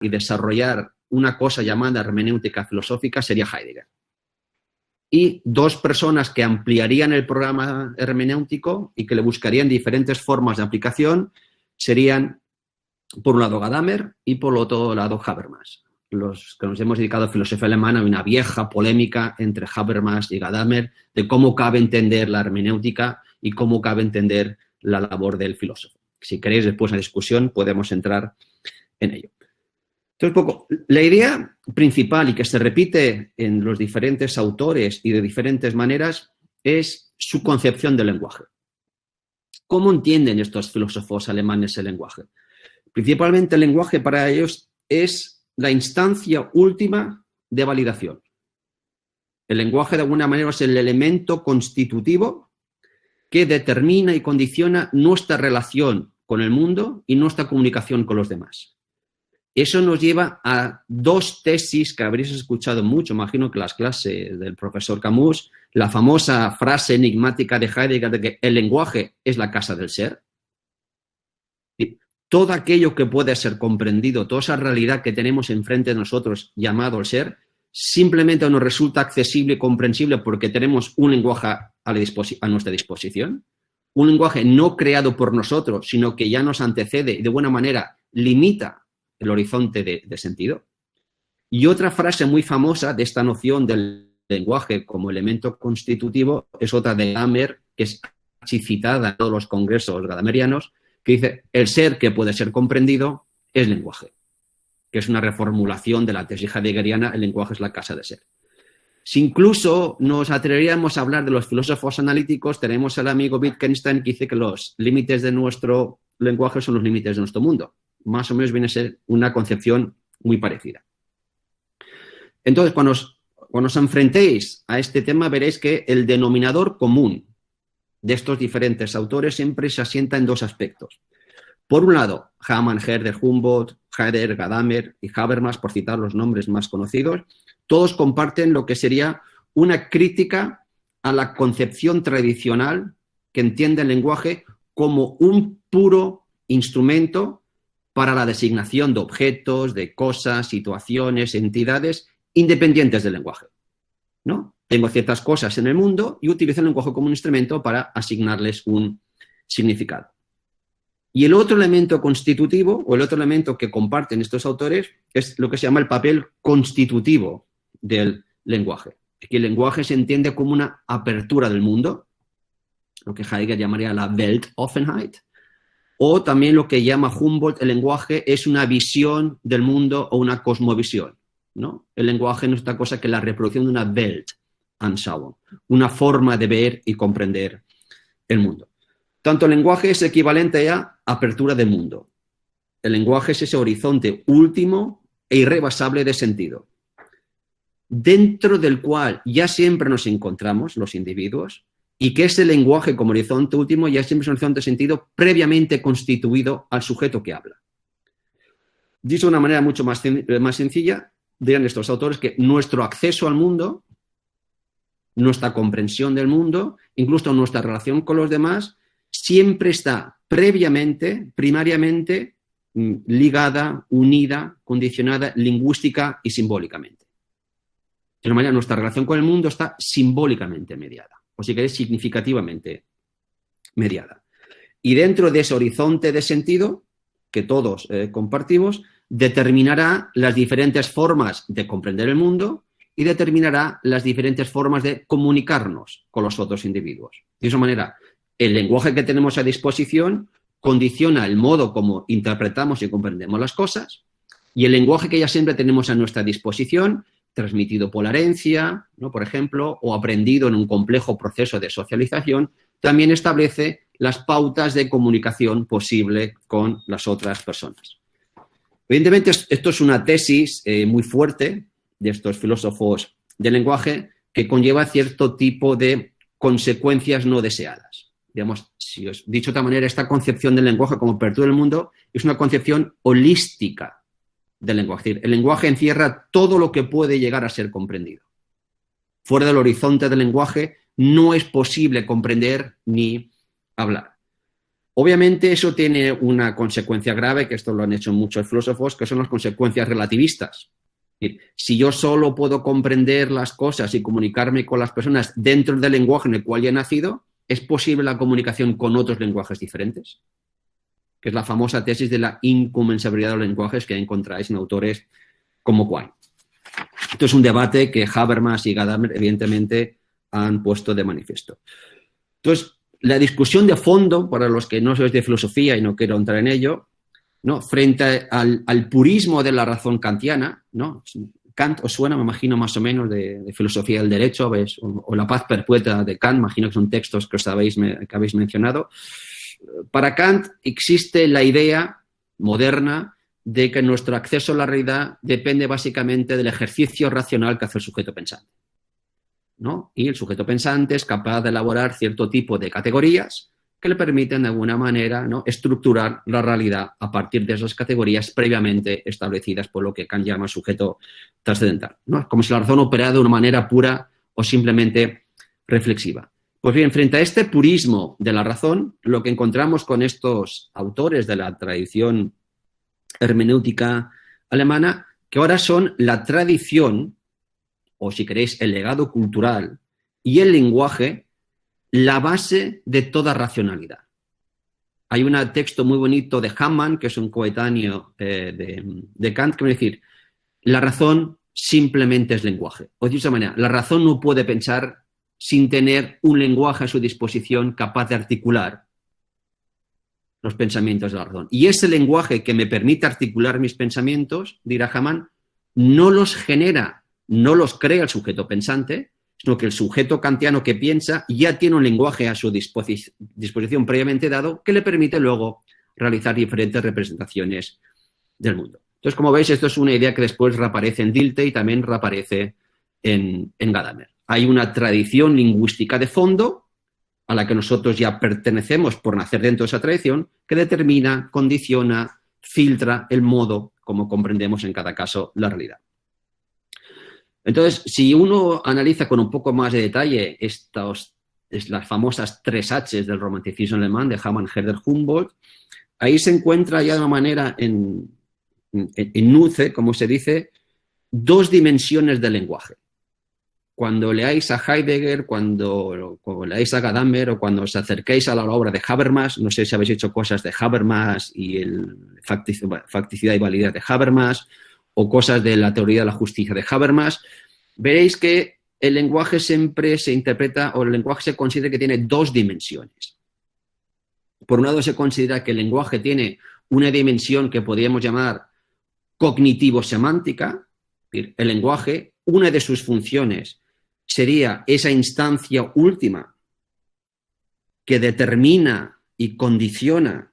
y desarrollar una cosa llamada hermenéutica filosófica sería Heidegger. Y dos personas que ampliarían el programa hermenéutico y que le buscarían diferentes formas de aplicación serían, por un lado, Gadamer y por el otro lado, Habermas. Los que nos hemos dedicado a filosofía alemana, hay una vieja polémica entre Habermas y Gadamer de cómo cabe entender la hermenéutica y cómo cabe entender la labor del filósofo. Si queréis, después de la discusión, podemos entrar en ello. Entonces, la idea principal y que se repite en los diferentes autores y de diferentes maneras es su concepción del lenguaje. ¿Cómo entienden estos filósofos alemanes el lenguaje? Principalmente el lenguaje para ellos es la instancia última de validación. El lenguaje de alguna manera es el elemento constitutivo que determina y condiciona nuestra relación con el mundo y nuestra comunicación con los demás. Eso nos lleva a dos tesis que habréis escuchado mucho, imagino que las clases del profesor Camus, la famosa frase enigmática de Heidegger de que el lenguaje es la casa del ser. Y todo aquello que puede ser comprendido, toda esa realidad que tenemos enfrente de nosotros llamado el ser, simplemente nos resulta accesible y comprensible porque tenemos un lenguaje a nuestra disposición. Un lenguaje no creado por nosotros, sino que ya nos antecede y de buena manera limita el horizonte de sentido. Y otra frase muy famosa de esta noción del lenguaje como elemento constitutivo es otra de Gadamer, que es citada en todos los congresos gadamerianos, que dice, el ser que puede ser comprendido es lenguaje, que es una reformulación de la tesis heideggeriana, el lenguaje es la casa de ser. Si incluso nos atreveríamos a hablar de los filósofos analíticos, tenemos al amigo Wittgenstein que dice que los límites de nuestro lenguaje son los límites de nuestro mundo. Más o menos viene a ser una concepción muy parecida. Entonces, cuando os enfrentéis a este tema, veréis que el denominador común de estos diferentes autores siempre se asienta en dos aspectos. Por un lado, Hamann, Herder, Humboldt, Heidegger, Gadamer y Habermas, por citar los nombres más conocidos, todos comparten lo que sería una crítica a la concepción tradicional que entiende el lenguaje como un puro instrumento para la designación de objetos, de cosas, situaciones, entidades independientes del lenguaje, ¿no? Tengo ciertas cosas en el mundo y utilizo el lenguaje como un instrumento para asignarles un significado. Y el otro elemento constitutivo, o el otro elemento que comparten estos autores, es lo que se llama el papel constitutivo del lenguaje. Que el lenguaje se entiende como una apertura del mundo, lo que Heidegger llamaría la Weltoffenheit, o también lo que llama Humboldt, el lenguaje es una visión del mundo o una cosmovisión, ¿no? El lenguaje no es otra cosa que la reproducción de una Weltanschauung, una forma de ver y comprender el mundo. Tanto el lenguaje es equivalente a apertura del mundo. El lenguaje es ese horizonte último e irrebasable de sentido, dentro del cual ya siempre nos encontramos los individuos, y que ese lenguaje como horizonte último ya siempre es un horizonte de sentido previamente constituido al sujeto que habla. Dicho de una manera mucho más sencilla, dirán estos autores que nuestro acceso al mundo, nuestra comprensión del mundo, incluso nuestra relación con los demás, siempre está previamente, primariamente, ligada, unida, condicionada, lingüística y simbólicamente. De una manera, nuestra relación con el mundo está simbólicamente mediada, o si queréis, significativamente mediada. Y dentro de ese horizonte de sentido, que todos compartimos, determinará las diferentes formas de comprender el mundo y determinará las diferentes formas de comunicarnos con los otros individuos. De esa manera, el lenguaje que tenemos a disposición condiciona el modo como interpretamos y comprendemos las cosas, y el lenguaje que ya siempre tenemos a nuestra disposición, transmitido por la herencia, ¿no?, por ejemplo, o aprendido en un complejo proceso de socialización, también establece las pautas de comunicación posible con las otras personas. Evidentemente, esto es una tesis muy fuerte de estos filósofos del lenguaje que conlleva cierto tipo de consecuencias no deseadas. Digamos, si os he dicho de otra manera, esta concepción del lenguaje como apertura del mundo es una concepción holística del lenguaje. Es decir, el lenguaje encierra todo lo que puede llegar a ser comprendido. Fuera del horizonte del lenguaje no es posible comprender ni hablar. Obviamente eso tiene una consecuencia grave, que esto lo han hecho muchos filósofos, que son las consecuencias relativistas. Es decir, si yo solo puedo comprender las cosas y comunicarme con las personas dentro del lenguaje en el cual ya he nacido, ¿es posible la comunicación con otros lenguajes diferentes? Que es la famosa tesis de la inconmensurabilidad de los lenguajes que encontráis en autores como Quine. Esto es un debate que Habermas y Gadamer evidentemente han puesto de manifiesto. Entonces, la discusión de fondo, para los que no sois de filosofía y no quiero entrar en ello, ¿no? Frente al purismo de la razón kantiana, ¿no? Kant os suena, me imagino, más o menos de filosofía del derecho, ¿ves? O La paz perpetua de Kant, imagino que son textos que habéis mencionado. Para Kant existe la idea moderna de que nuestro acceso a la realidad depende básicamente del ejercicio racional que hace el sujeto pensante, ¿no? Y el sujeto pensante es capaz de elaborar cierto tipo de categorías que le permiten de alguna manera, ¿no?, estructurar la realidad a partir de esas categorías previamente establecidas por lo que Kant llama sujeto trascendental, ¿no? Como si la razón operara de una manera pura o simplemente reflexiva. Pues bien, frente a este purismo de la razón, lo que encontramos con estos autores de la tradición hermenéutica alemana, que ahora son la tradición, o si queréis, el legado cultural y el lenguaje, la base de toda racionalidad. Hay un texto muy bonito de Hamann, que es un coetáneo de Kant, que va a decir, la razón simplemente es lenguaje. O de esa manera, la razón no puede pensar sin tener un lenguaje a su disposición capaz de articular los pensamientos de la razón. Y ese lenguaje que me permite articular mis pensamientos, dirá Hamann, no los genera, no los crea el sujeto pensante, sino que el sujeto kantiano que piensa ya tiene un lenguaje a su disposición previamente dado que le permite luego realizar diferentes representaciones del mundo. Entonces, como veis, esto es una idea que después reaparece en Dilthey y también reaparece en Gadamer. Hay una tradición lingüística de fondo a la que nosotros ya pertenecemos por nacer dentro de esa tradición, que determina, condiciona, filtra el modo como comprendemos en cada caso la realidad. Entonces, si uno analiza con un poco más de detalle las famosas 3 H's del romanticismo alemán de Hamann, Herder, Humboldt, ahí se encuentra ya de una manera en nuce, como se dice, 2 dimensiones del lenguaje. Cuando leáis a Heidegger, cuando leáis a Gadamer o cuando os acerquéis a la obra de Habermas, no sé si habéis hecho cosas de Habermas y facticidad y validez de Habermas o cosas de la teoría de la justicia de Habermas, veréis que el lenguaje siempre se interpreta o el lenguaje se considera que tiene 2 dimensiones. Por un lado se considera que el lenguaje tiene una dimensión que podríamos llamar cognitivo-semántica. El lenguaje, una de sus funciones sería esa instancia última que determina y condiciona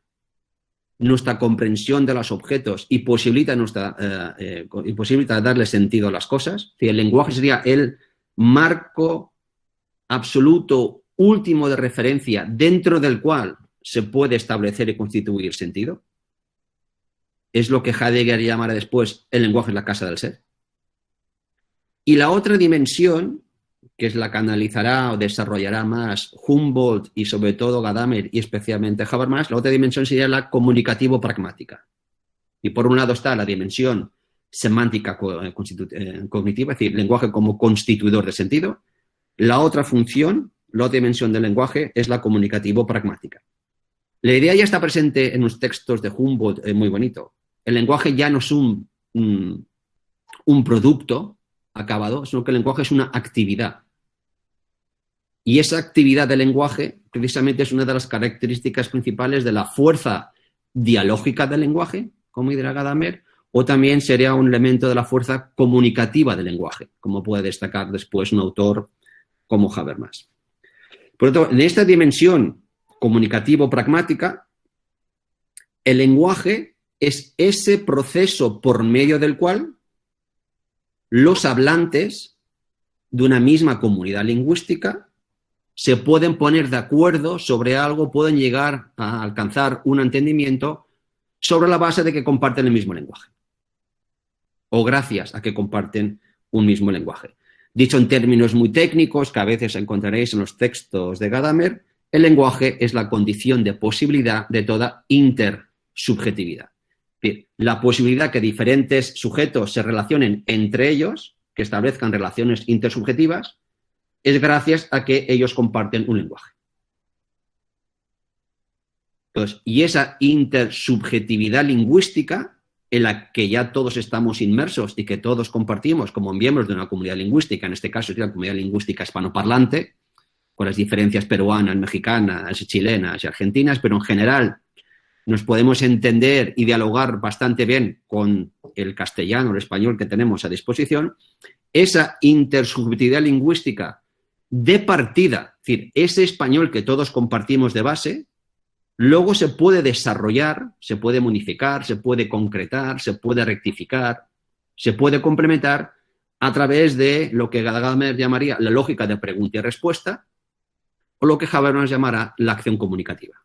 nuestra comprensión de los objetos y posibilita darle sentido a las cosas. El lenguaje sería el marco absoluto último de referencia dentro del cual se puede establecer y constituir sentido. Es lo que Heidegger llamará después el lenguaje es la casa del ser. Y la otra dimensión, que es la que analizará o desarrollará más Humboldt y sobre todo Gadamer y especialmente Habermas, la otra dimensión sería la comunicativo-pragmática. Y por un lado está la dimensión semántica cognitiva, es decir, lenguaje como constituidor de sentido. La otra función, la otra dimensión del lenguaje es la comunicativo-pragmática. La idea ya está presente en los textos de Humboldt, muy bonito. El lenguaje ya no es un producto acabado, sino que el lenguaje es una actividad. Y esa actividad del lenguaje precisamente es una de las características principales de la fuerza dialógica del lenguaje, como dirá Gadamer, o también sería un elemento de la fuerza comunicativa del lenguaje, como puede destacar después un autor como Habermas. Por lo tanto, en esta dimensión comunicativo-pragmática, el lenguaje es ese proceso por medio del cual los hablantes de una misma comunidad lingüística se pueden poner de acuerdo sobre algo, pueden llegar a alcanzar un entendimiento sobre la base de que comparten el mismo lenguaje o gracias a que comparten un mismo lenguaje. Dicho en términos muy técnicos que a veces encontraréis en los textos de Gadamer, el lenguaje es la condición de posibilidad de toda intersubjetividad. Es decir, la posibilidad que diferentes sujetos se relacionen entre ellos, que establezcan relaciones intersubjetivas, es gracias a que ellos comparten un lenguaje. Entonces, y esa intersubjetividad lingüística en la que ya todos estamos inmersos y que todos compartimos como miembros de una comunidad lingüística, en este caso es la comunidad lingüística hispanoparlante, con las diferencias peruanas, mexicanas, chilenas y argentinas, pero en general nos podemos entender y dialogar bastante bien con el castellano, el español que tenemos a disposición. Esa intersubjetividad lingüística de partida, es decir, ese español que todos compartimos de base, luego se puede desarrollar, se puede modificar, se puede concretar, se puede rectificar, se puede complementar a través de lo que Gadamer llamaría la lógica de pregunta y respuesta, o lo que Habermas llamará la acción comunicativa.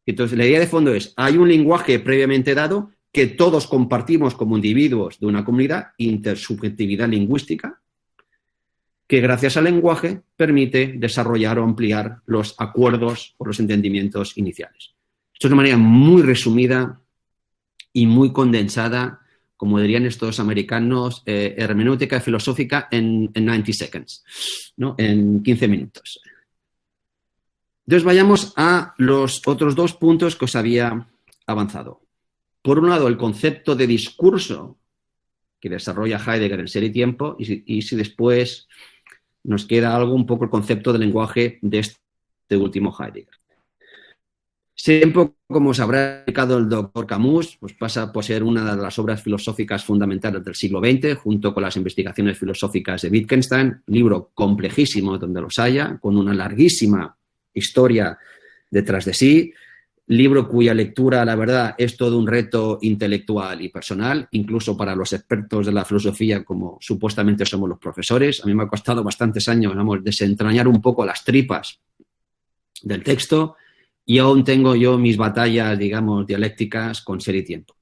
Entonces, la idea de fondo es, hay un lenguaje previamente dado que todos compartimos como individuos de una comunidad, intersubjetividad lingüística, que gracias al lenguaje permite desarrollar o ampliar los acuerdos o los entendimientos iniciales. Esto es una manera muy resumida y muy condensada, como dirían estos americanos, hermenéutica filosófica en 90 seconds, ¿no? En 15 minutos. Entonces vayamos a los otros dos puntos que os había avanzado. Por un lado, el concepto de discurso que desarrolla Heidegger en Ser y Tiempo, y si después nos queda algo, un poco el concepto del lenguaje de este último Heidegger. Siempre, como os habrá explicado el doctor Camus, pues pasa a poseer una de las obras filosóficas fundamentales del siglo XX, junto con las investigaciones filosóficas de Wittgenstein, libro complejísimo donde los haya, con una larguísima historia detrás de sí, libro cuya lectura, la verdad, es todo un reto intelectual y personal, incluso para los expertos de la filosofía, como supuestamente somos los profesores. A mí me ha costado bastantes años, vamos, desentrañar un poco las tripas del texto y aún tengo yo mis batallas, digamos, dialécticas con Ser y Tiempo.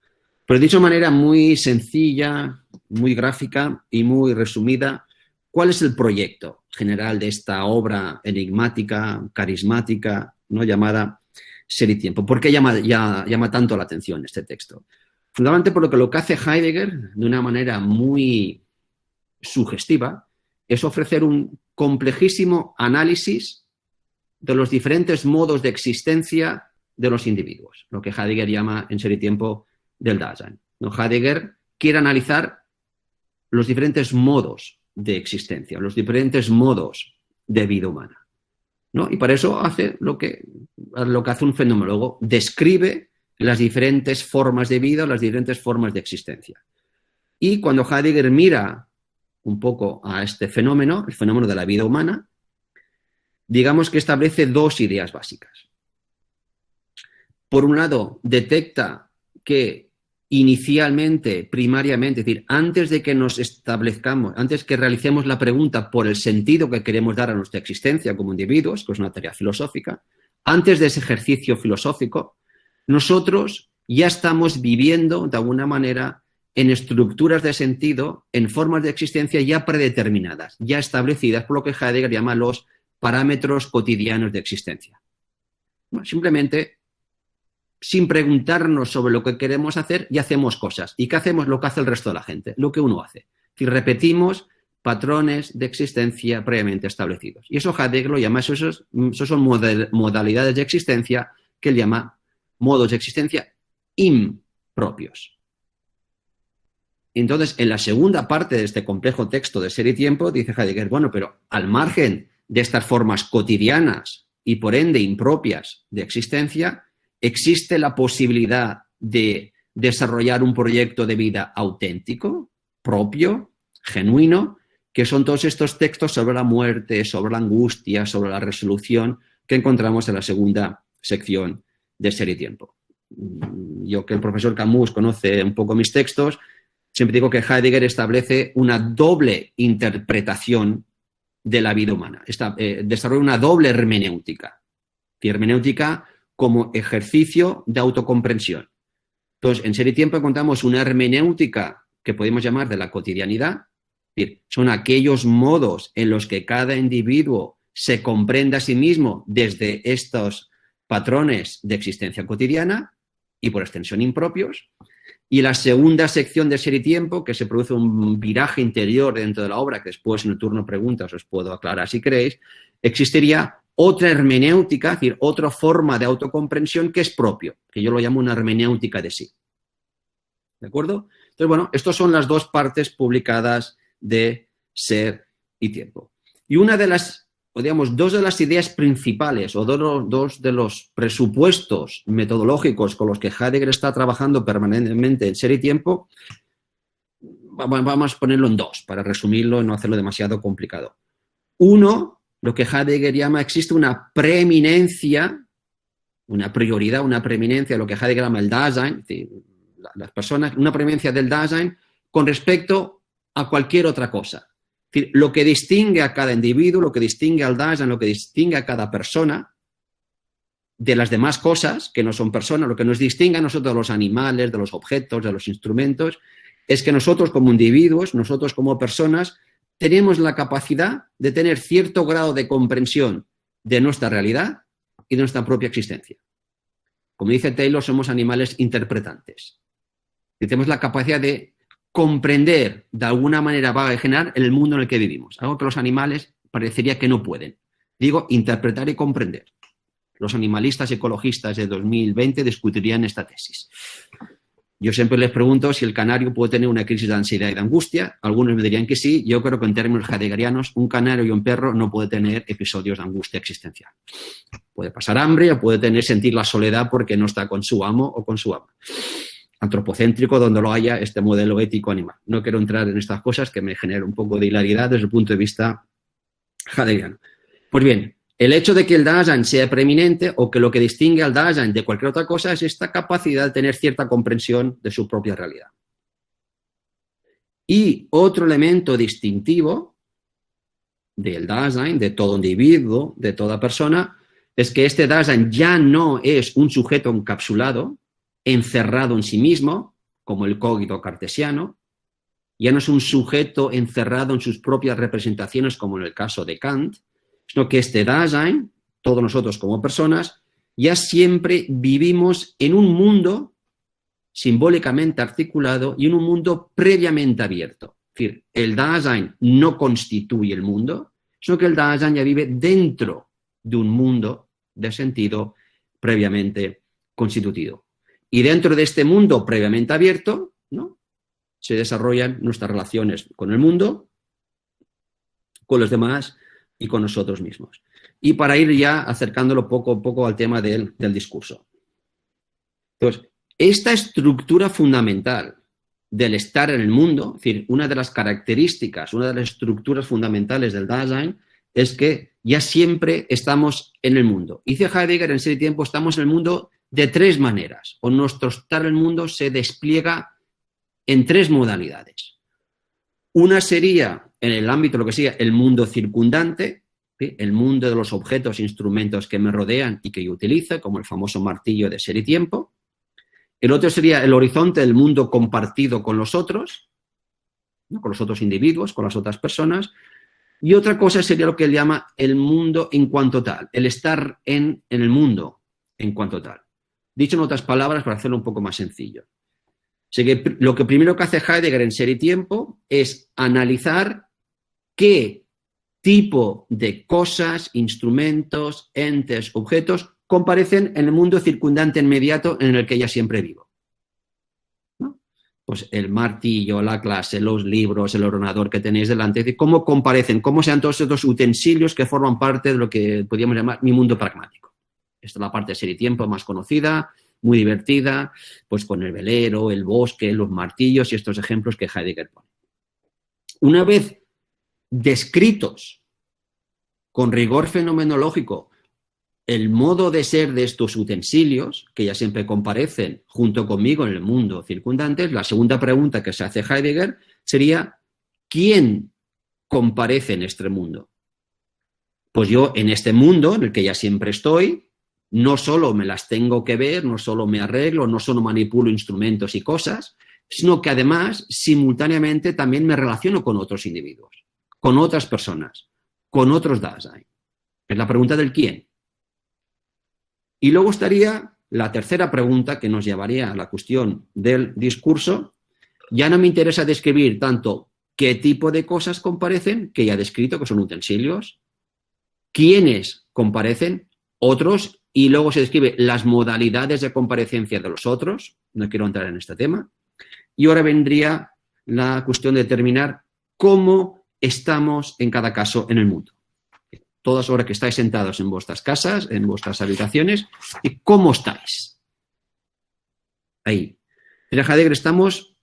Pero dicho de manera muy sencilla, muy gráfica y muy resumida, ¿cuál es el proyecto general de esta obra enigmática, carismática, ¿no?, llamada Ser y Tiempo? ¿Por qué llama tanto la atención este texto? Fundamentalmente porque lo que hace Heidegger, de una manera muy sugestiva, es ofrecer un complejísimo análisis de los diferentes modos de existencia de los individuos, lo que Heidegger llama en Ser y Tiempo del Dasein. ¿No? Heidegger quiere analizar los diferentes modos de existencia, los diferentes modos de vida humana, ¿no? Y para eso hace lo que hace un fenomenólogo, describe las diferentes formas de vida, las diferentes formas de existencia. Y cuando Heidegger mira un poco a este fenómeno, el fenómeno de la vida humana, digamos que establece dos ideas básicas. Por un lado, detecta que inicialmente, primariamente, es decir, antes de que nos establezcamos, antes que realicemos la pregunta por el sentido que queremos dar a nuestra existencia como individuos, que es una tarea filosófica, antes de ese ejercicio filosófico, nosotros ya estamos viviendo, de alguna manera, en estructuras de sentido, en formas de existencia ya predeterminadas, ya establecidas por lo que Heidegger llama los parámetros cotidianos de existencia. Bueno, simplemente, sin preguntarnos sobre lo que queremos hacer, ya hacemos cosas. ¿Y qué hacemos? Lo que hace el resto de la gente, lo que uno hace. Si repetimos patrones de existencia previamente establecidos. Y eso Heidegger lo llama, esos son modalidades de existencia que él llama modos de existencia impropios. Entonces, en la segunda parte de este complejo texto de Ser y Tiempo, dice Heidegger, bueno, pero al margen de estas formas cotidianas y por ende impropias de existencia, existe la posibilidad de desarrollar un proyecto de vida auténtico, propio, genuino, que son todos estos textos sobre la muerte, sobre la angustia, sobre la resolución que encontramos en la segunda sección de Ser y Tiempo. Yo, que el profesor Camus conoce un poco mis textos, siempre digo que Heidegger establece una doble interpretación de la vida humana. Desarrolla una doble hermenéutica. Hermenéutica como ejercicio de autocomprensión. Entonces, en Ser y Tiempo encontramos una hermenéutica que podemos llamar de la cotidianidad. Es decir, son aquellos modos en los que cada individuo se comprende a sí mismo desde estos patrones de existencia cotidiana y por extensión impropios. Y la segunda sección de Ser y Tiempo, que se produce un viraje interior dentro de la obra, que después en el turno preguntas os puedo aclarar si queréis, existiría otra hermenéutica, es decir, otra forma de autocomprensión que es propio, que yo lo llamo una hermenéutica de sí. ¿De acuerdo? Entonces, bueno, estas son las dos partes publicadas de Ser y Tiempo. Y una de las, o digamos, dos de las ideas principales o dos de los presupuestos metodológicos con los que Heidegger está trabajando permanentemente en Ser y Tiempo, vamos a ponerlo en dos, para resumirlo y no hacerlo demasiado complicado. Uno, lo que Heidegger llama, existe una preeminencia, una prioridad, una preeminencia, lo que Heidegger llama el Dasein, es decir, las personas, una preeminencia del Dasein con respecto a cualquier otra cosa. Es decir, lo que distingue a cada individuo, lo que distingue al Dasein, lo que distingue a cada persona de las demás cosas que no son personas, lo que nos distingue a nosotros de los animales, de los objetos, de los instrumentos, es que nosotros como individuos, nosotros como personas, tenemos la capacidad de tener cierto grado de comprensión de nuestra realidad y de nuestra propia existencia. Como dice Taylor, somos animales interpretantes. Y tenemos la capacidad de comprender de alguna manera vaga y general el mundo en el que vivimos, algo que los animales parecería que no pueden. Digo, interpretar y comprender. Los animalistas ecologistas de 2020 discutirían esta tesis. Yo siempre les pregunto si el canario puede tener una crisis de ansiedad y de angustia. Algunos me dirían que sí. Yo creo que en términos heideggerianos, un canario y un perro no puede tener episodios de angustia existencial. Puede pasar hambre o puede sentir la soledad porque no está con su amo o con su ama. Antropocéntrico, donde lo haya este modelo ético animal. No quiero entrar en estas cosas que me generan un poco de hilaridad desde el punto de vista heideggeriano. Pues bien, el hecho de que el Dasein sea preeminente o que lo que distingue al Dasein de cualquier otra cosa es esta capacidad de tener cierta comprensión de su propia realidad. Y otro elemento distintivo del Dasein, de todo individuo, de toda persona, es que este Dasein ya no es un sujeto encapsulado, encerrado en sí mismo, como el cogito cartesiano, ya no es un sujeto encerrado en sus propias representaciones, como en el caso de Kant, sino que este Dasein, todos nosotros como personas, ya siempre vivimos en un mundo simbólicamente articulado y en un mundo previamente abierto. Es decir, el Dasein no constituye el mundo, sino que el Dasein ya vive dentro de un mundo de sentido previamente constituido. Y dentro de este mundo previamente abierto, ¿no?, se desarrollan nuestras relaciones con el mundo, con los demás y con nosotros mismos. Y para ir ya acercándolo poco a poco al tema del discurso. Entonces, esta estructura fundamental del estar en el mundo, es decir, una de las características, una de las estructuras fundamentales del Dasein es que ya siempre estamos en el mundo. Dice Heidegger, en Ser y Tiempo, estamos en el mundo de tres maneras, o nuestro estar en el mundo se despliega en tres modalidades. Una sería en el ámbito de lo que sería el mundo circundante, ¿sí?, el mundo de los objetos e instrumentos que me rodean y que yo utilizo, como el famoso martillo de Ser y Tiempo. El otro sería el horizonte del mundo compartido con los otros, ¿no?, con los otros individuos, con las otras personas. Y otra cosa sería lo que él llama el mundo en cuanto tal, el estar en el mundo en cuanto tal. Dicho en otras palabras, para hacerlo un poco más sencillo. Así que lo que primero que hace Heidegger en Ser y Tiempo es analizar qué tipo de cosas, instrumentos, entes, objetos comparecen en el mundo circundante inmediato en el que ya siempre vivo, ¿no? Pues el martillo, la clase, los libros, el ordenador que tenéis delante, es decir, cómo comparecen, cómo sean todos estos utensilios que forman parte de lo que podríamos llamar mi mundo pragmático. Esta es la parte de Ser y Tiempo más conocida, muy divertida, pues con el velero, el bosque, los martillos y estos ejemplos que Heidegger pone. Una vez descritos con rigor fenomenológico el modo de ser de estos utensilios, que ya siempre comparecen junto conmigo en el mundo circundante, la segunda pregunta que se hace Heidegger sería, ¿quién comparece en este mundo? Pues yo en este mundo en el que ya siempre estoy, no solo me las tengo que ver, no solo me arreglo, no solo manipulo instrumentos y cosas, sino que además simultáneamente también me relaciono con otros individuos, con otras personas, con otros Dasein. Es la pregunta del quién. Y luego estaría la tercera pregunta que nos llevaría a la cuestión del discurso. Ya no me interesa describir tanto qué tipo de cosas comparecen, que ya he descrito, que son utensilios, quiénes comparecen, otros, y luego se describe las modalidades de comparecencia de los otros. No quiero entrar en este tema. Y ahora vendría la cuestión de determinar cómo estamos en cada caso en el mundo. Todas ahora que estáis sentados en vuestras casas, en vuestras habitaciones, y cómo estáis. Ahí. En Heidegger estamos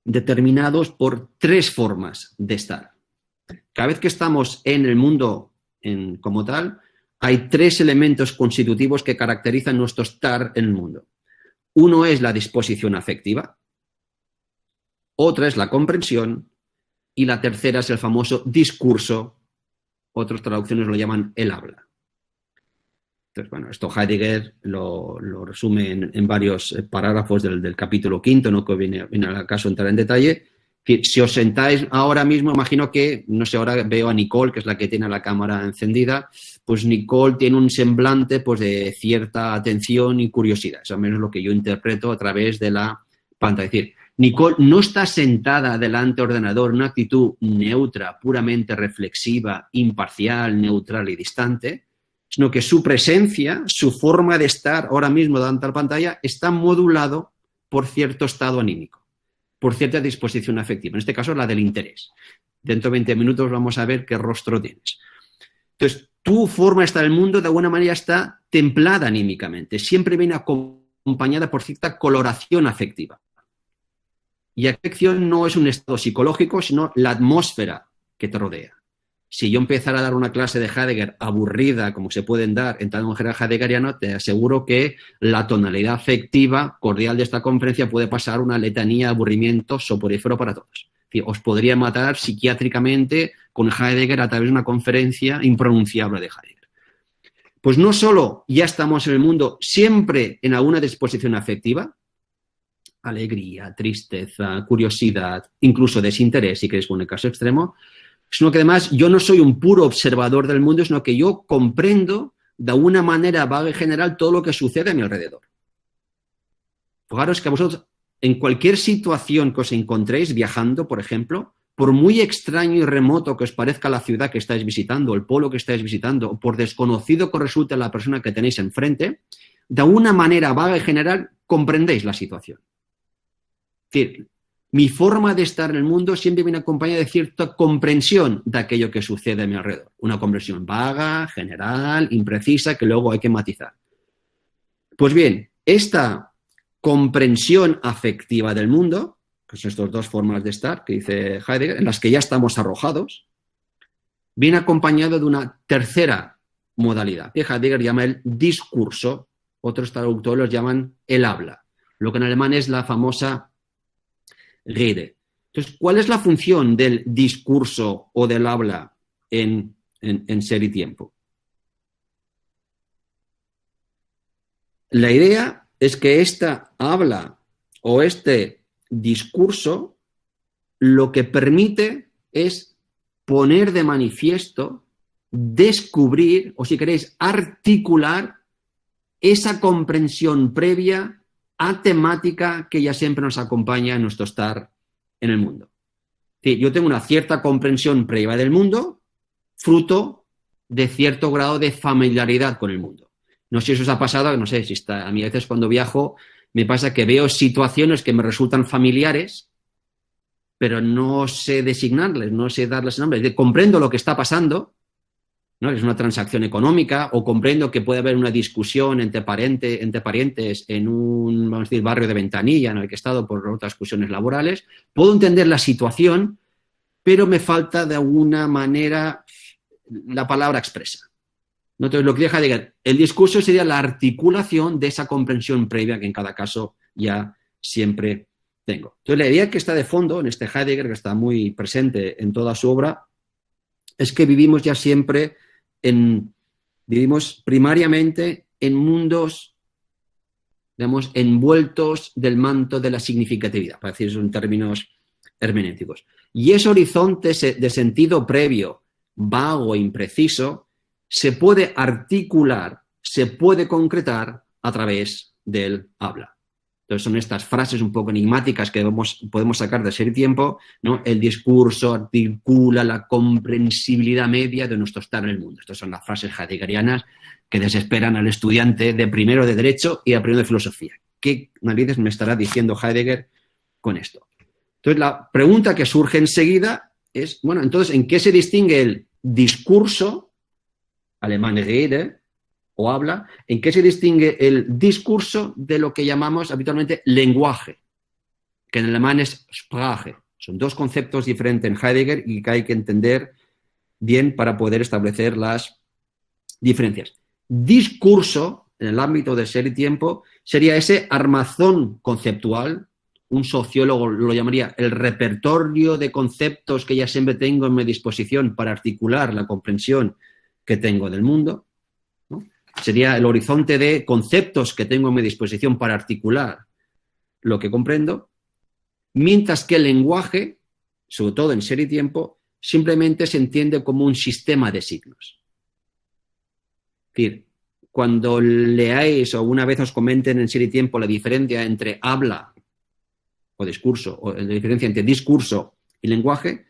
determinados por tres formas de estar. Cada vez que estamos en el mundo como tal, hay tres elementos constitutivos que caracterizan nuestro estar en el mundo. Uno es la disposición afectiva, otra es la comprensión y la tercera es el famoso discurso. Otras traducciones lo llaman el habla. Entonces, bueno, esto Heidegger lo resume en varios parágrafos del capítulo quinto, no que viene al caso entrar en detalle. Que si os sentáis ahora mismo, imagino que, no sé, ahora veo a Nicole, que es la que tiene la cámara encendida, pues Nicole tiene un semblante pues, de cierta atención y curiosidad. Eso al menos es lo que yo interpreto a través de la pantalla. Es decir, Nicole no está sentada delante del ordenador en una actitud neutra, puramente reflexiva, imparcial, neutral y distante, sino que su presencia, su forma de estar ahora mismo delante de la pantalla está modulado por cierto estado anímico, por cierta disposición afectiva. En este caso, la del interés. Dentro de 20 minutos vamos a ver qué rostro tienes. Entonces, tu forma de estar en el mundo de alguna manera está templada anímicamente, siempre viene acompañada por cierta coloración afectiva. Y afección no es un estado psicológico, sino la atmósfera que te rodea. Si yo empezara a dar una clase de Heidegger aburrida, como se pueden dar en tal género heideggeriano, te aseguro que la tonalidad afectiva cordial de esta conferencia puede pasar una letanía de aburrimiento soporífero para todos. Es decir, os podría matar psiquiátricamente con Heidegger a través de una conferencia impronunciable de Heidegger. Pues no solo ya estamos en el mundo siempre en alguna disposición afectiva, alegría, tristeza, curiosidad, incluso desinterés, si queréis poner el caso extremo, sino que además yo no soy un puro observador del mundo, sino que yo comprendo de una manera vaga y general todo lo que sucede a mi alrededor. Fijaros que vosotros, en cualquier situación que os encontréis viajando, por ejemplo, por muy extraño y remoto que os parezca la ciudad que estáis visitando, el pueblo que estáis visitando, o por desconocido que resulte la persona que tenéis enfrente, de una manera vaga y general comprendéis la situación. Es decir, mi forma de estar en el mundo siempre viene acompañada de cierta comprensión de aquello que sucede a mi alrededor. Una comprensión vaga, general, imprecisa, que luego hay que matizar. Pues bien, esta comprensión afectiva del mundo, que son estas dos formas de estar que dice Heidegger, en las que ya estamos arrojados, viene acompañado de una tercera modalidad, que Heidegger llama el discurso, otros traductores llaman el habla, lo que en alemán es la famosa Rede. Entonces, ¿cuál es la función del discurso o del habla en Ser y Tiempo? La idea es que esta habla o este discurso lo que permite es poner de manifiesto, descubrir o, si queréis, articular esa comprensión previa atemática que ya siempre nos acompaña en nuestro estar en el mundo. Sí, yo tengo una cierta comprensión previa del mundo, fruto de cierto grado de familiaridad con el mundo. No sé si eso os ha pasado, no sé si está, a mí a veces cuando viajo me pasa que veo situaciones que me resultan familiares, pero no sé designarles, no sé darles nombre. Comprendo lo que está pasando, ¿no? Es una transacción económica, o comprendo que puede haber una discusión entre parientes en un, vamos a decir, barrio de Ventanilla en el que he estado por otras cuestiones laborales. Puedo entender la situación, pero me falta de alguna manera la palabra expresa. ¿No? Entonces, lo que deja de Heidegger, el discurso sería la articulación de esa comprensión previa que en cada caso ya siempre tengo. Entonces, la idea que está de fondo en este Heidegger, que está muy presente en toda su obra, es que vivimos ya siempre vivimos primariamente en mundos, digamos, envueltos del manto de la significatividad, para decir eso en términos hermenéuticos. Y ese horizonte de sentido previo, vago e impreciso, se puede articular, se puede concretar a través del habla. Entonces son estas frases un poco enigmáticas que podemos sacar de Ser y Tiempo, ¿no? El discurso articula la comprensibilidad media de nuestro estar en el mundo. Estas son las frases heideggerianas que desesperan al estudiante de primero de Derecho y a primero de Filosofía. ¿Qué narices me estará diciendo Heidegger con esto? Entonces la pregunta que surge enseguida es, bueno, entonces, ¿en qué se distingue el discurso, alemán Rede, o habla, en qué se distingue el discurso de lo que llamamos habitualmente lenguaje, que en alemán es Sprache? Son dos conceptos diferentes en Heidegger y que hay que entender bien para poder establecer las diferencias. Discurso, en el ámbito de Ser y Tiempo, sería ese armazón conceptual, un sociólogo lo llamaría el repertorio de conceptos que ya siempre tengo en mi disposición para articular la comprensión que tengo del mundo, ¿no? Sería el horizonte de conceptos que tengo en mi disposición para articular lo que comprendo, mientras que el lenguaje, sobre todo en Ser y Tiempo, simplemente se entiende como un sistema de signos. Es decir, cuando leáis o una vez os comenten en Ser y Tiempo la diferencia entre habla o discurso, o la diferencia entre discurso y lenguaje,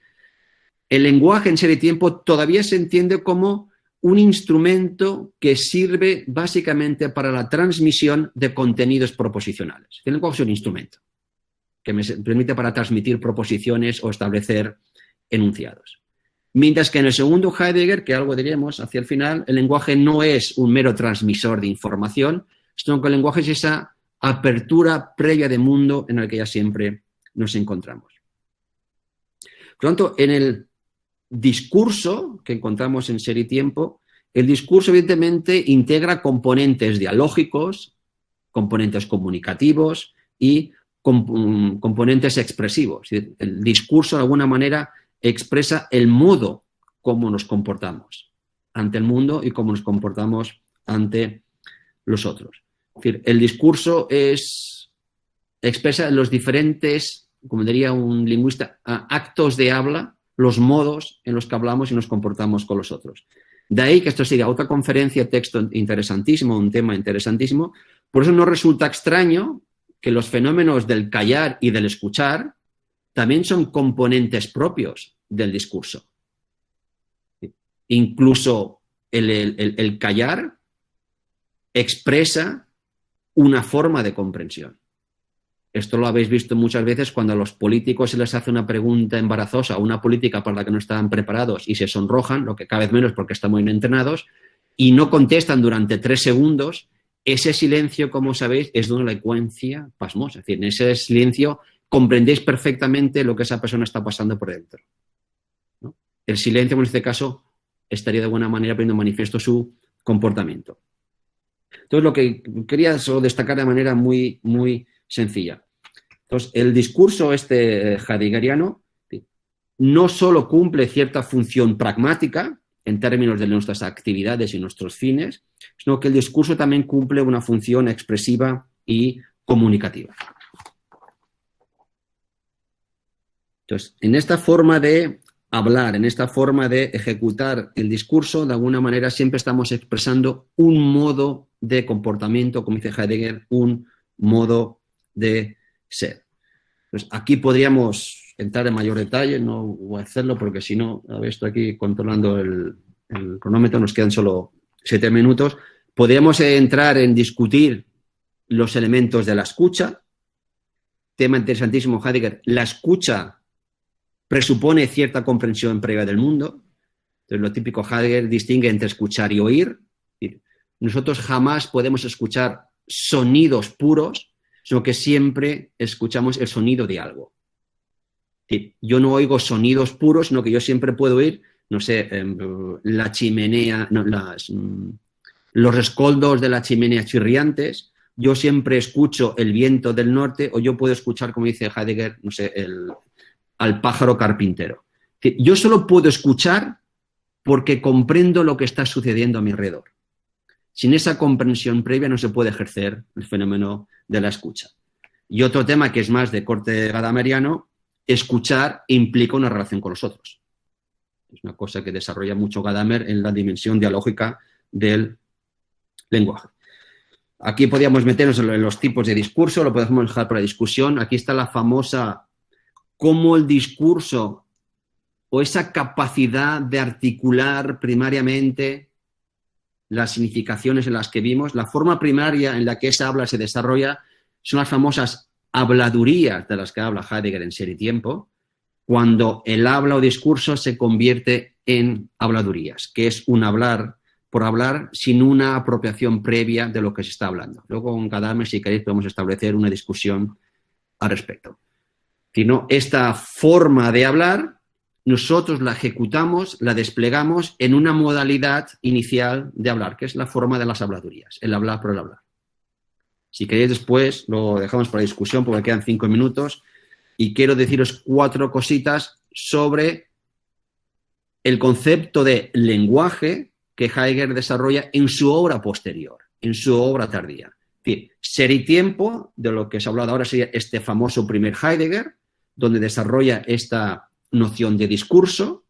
el lenguaje en Ser y Tiempo todavía se entiende como un instrumento que sirve básicamente para la transmisión de contenidos proposicionales. El lenguaje es un instrumento que me permite para transmitir proposiciones o establecer enunciados. Mientras que en el segundo Heidegger, que algo diríamos hacia el final, el lenguaje no es un mero transmisor de información, sino que el lenguaje es esa apertura previa de mundo en el que ya siempre nos encontramos. Por lo tanto, en el discurso que encontramos en Ser y Tiempo, el discurso evidentemente integra componentes dialógicos, componentes comunicativos y componentes expresivos. El discurso de alguna manera expresa el modo como nos comportamos ante el mundo y cómo nos comportamos ante los otros. Es decir, el discurso expresa los diferentes, como diría un lingüista, actos de habla, los modos en los que hablamos y nos comportamos con los otros. De ahí que esto sería otra conferencia, texto interesantísimo, un tema interesantísimo. Por eso no resulta extraño que los fenómenos del callar y del escuchar también son componentes propios del discurso. Incluso el callar expresa una forma de comprensión. Esto lo habéis visto muchas veces cuando a los políticos se les hace una pregunta embarazosa o una política para la que no estaban preparados y se sonrojan, lo que cada vez menos porque están muy bien entrenados, y no contestan durante 3 segundos. Ese silencio, como sabéis, es de una elocuencia pasmosa. Es decir, en ese silencio comprendéis perfectamente lo que esa persona está pasando por dentro, ¿no? El silencio, en este caso, estaría de buena manera poniendo manifiesto su comportamiento. Entonces, lo que quería solo destacar de manera muy, muy sencilla. Entonces, el discurso heideggeriano no solo cumple cierta función pragmática en términos de nuestras actividades y nuestros fines, sino que el discurso también cumple una función expresiva y comunicativa. Entonces, en esta forma de hablar, en esta forma de ejecutar el discurso, de alguna manera siempre estamos expresando un modo de comportamiento, como dice Heidegger, un modo de ser. Entonces, aquí podríamos entrar en mayor detalle, no voy a hacerlo porque si no, estoy aquí controlando el cronómetro, nos quedan solo 7 minutos. Podríamos entrar en discutir los elementos de la escucha. Tema interesantísimo, Heidegger. La escucha presupone cierta comprensión previa del mundo. Entonces, lo típico, Heidegger distingue entre escuchar y oír. Nosotros jamás podemos escuchar sonidos puros, sino que siempre escuchamos el sonido de algo. Yo no oigo sonidos puros, sino que yo siempre puedo oír, no sé, la chimenea, no, los rescoldos de la chimenea chirriantes. Yo siempre escucho el viento del norte, o yo puedo escuchar, como dice Heidegger, no sé, al pájaro carpintero. Yo solo puedo escuchar porque comprendo lo que está sucediendo a mi alrededor. Sin esa comprensión previa no se puede ejercer el fenómeno de la escucha. Y otro tema que es más de corte gadameriano, escuchar implica una relación con los otros. Es una cosa que desarrolla mucho Gadamer en la dimensión dialógica del lenguaje. Aquí podríamos meternos en los tipos de discurso, lo podemos dejar para discusión. Aquí está la famosa cómo el discurso o esa capacidad de articular primariamente las significaciones en las que vimos, la forma primaria en la que esa habla se desarrolla son las famosas habladurías de las que habla Heidegger en Ser y Tiempo, cuando el habla o discurso se convierte en habladurías, que es un hablar por hablar sin una apropiación previa de lo que se está hablando. Luego con Gadamer, si queréis, podemos establecer una discusión al respecto. Sino esta forma de hablar, nosotros la ejecutamos, la desplegamos en una modalidad inicial de hablar, que es la forma de las habladurías, el hablar por el hablar. Si queréis después, lo dejamos para discusión porque quedan 5 minutos y quiero deciros 4 cositas sobre el concepto de lenguaje que Heidegger desarrolla en su obra posterior, en su obra tardía. Es decir, Ser y Tiempo, de lo que se ha hablado ahora, sería este famoso primer Heidegger, donde desarrolla esta noción de discurso,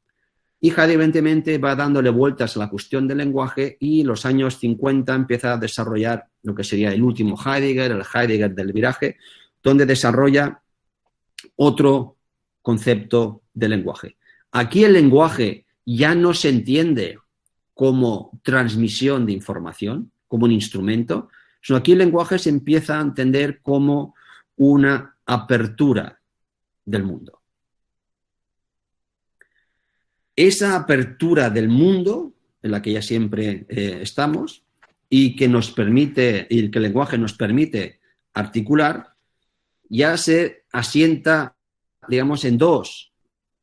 y Heidegger evidentemente va dándole vueltas a la cuestión del lenguaje y en los años 50 empieza a desarrollar lo que sería el último Heidegger, el Heidegger del viraje, donde desarrolla otro concepto de lenguaje. Aquí el lenguaje ya no se entiende como transmisión de información, como un instrumento, sino aquí el lenguaje se empieza a entender como una apertura del mundo. Esa apertura del mundo, en la que ya siempre estamos, y que nos permite, y que el lenguaje nos permite articular, ya se asienta, digamos, en 2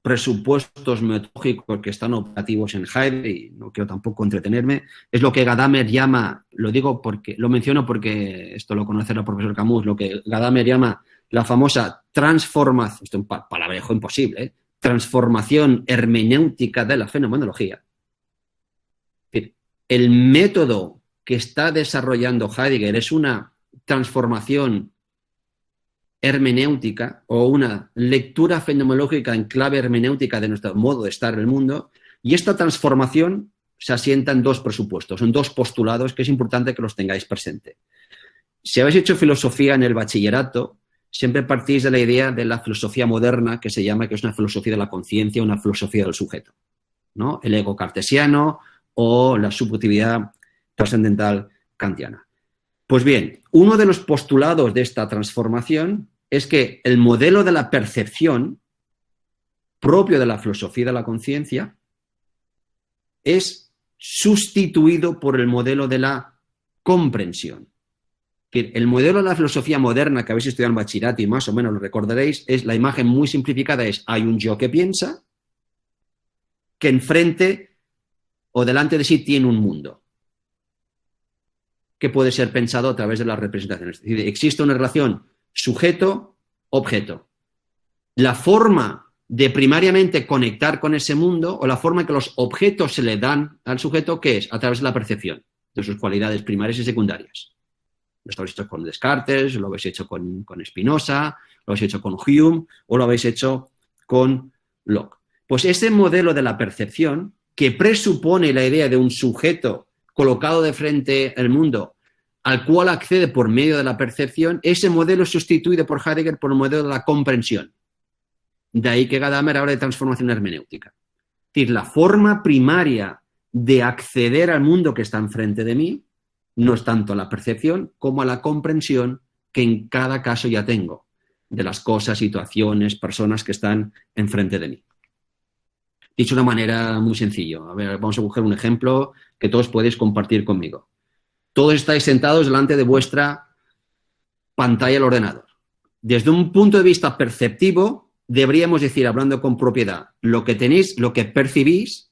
presupuestos metodológicos que están operativos en Heidegger, y no quiero tampoco entretenerme, es lo que Gadamer llama, lo menciono porque esto lo conocerá el profesor Camus, lo que Gadamer llama la famosa transformación, esto es un palabrejo imposible, transformación hermenéutica de la fenomenología. Es decir, el método que está desarrollando Heidegger es una transformación hermenéutica o una lectura fenomenológica en clave hermenéutica de nuestro modo de estar en el mundo, y esta transformación se asienta en 2 presupuestos, en 2 postulados que es importante que los tengáis presente. Si habéis hecho filosofía en el bachillerato, siempre partís de la idea de la filosofía moderna, que se llama, que es una filosofía de la conciencia, una filosofía del sujeto, ¿no? El ego cartesiano o la subjetividad trascendental kantiana. Pues bien, uno de los postulados de esta transformación es que el modelo de la percepción propio de la filosofía de la conciencia es sustituido por el modelo de la comprensión. El modelo de la filosofía moderna que habéis estudiado en bachillerato y más o menos lo recordaréis, es la imagen muy simplificada, es hay un yo que piensa, que enfrente o delante de sí tiene un mundo que puede ser pensado a través de las representaciones. Es decir, existe una relación sujeto-objeto. La forma de primariamente conectar con ese mundo o la forma en que los objetos se le dan al sujeto, ¿qué es? A través de la percepción de sus cualidades primarias y secundarias. Lo habéis hecho con Descartes, lo habéis hecho con Spinoza, lo habéis hecho con Hume o lo habéis hecho con Locke. Pues ese modelo de la percepción, que presupone la idea de un sujeto colocado de frente al mundo, al cual accede por medio de la percepción, ese modelo es sustituido por Heidegger por el modelo de la comprensión. De ahí que Gadamer habla de transformación hermenéutica. Es decir, la forma primaria de acceder al mundo que está enfrente de mí no es tanto a la percepción como a la comprensión que en cada caso ya tengo de las cosas, situaciones, personas que están enfrente de mí. Dicho de una manera muy sencilla, a ver, vamos a buscar un ejemplo que todos podéis compartir conmigo. Todos estáis sentados delante de vuestra pantalla del ordenador. Desde un punto de vista perceptivo, deberíamos decir, hablando con propiedad, lo que tenéis, lo que percibís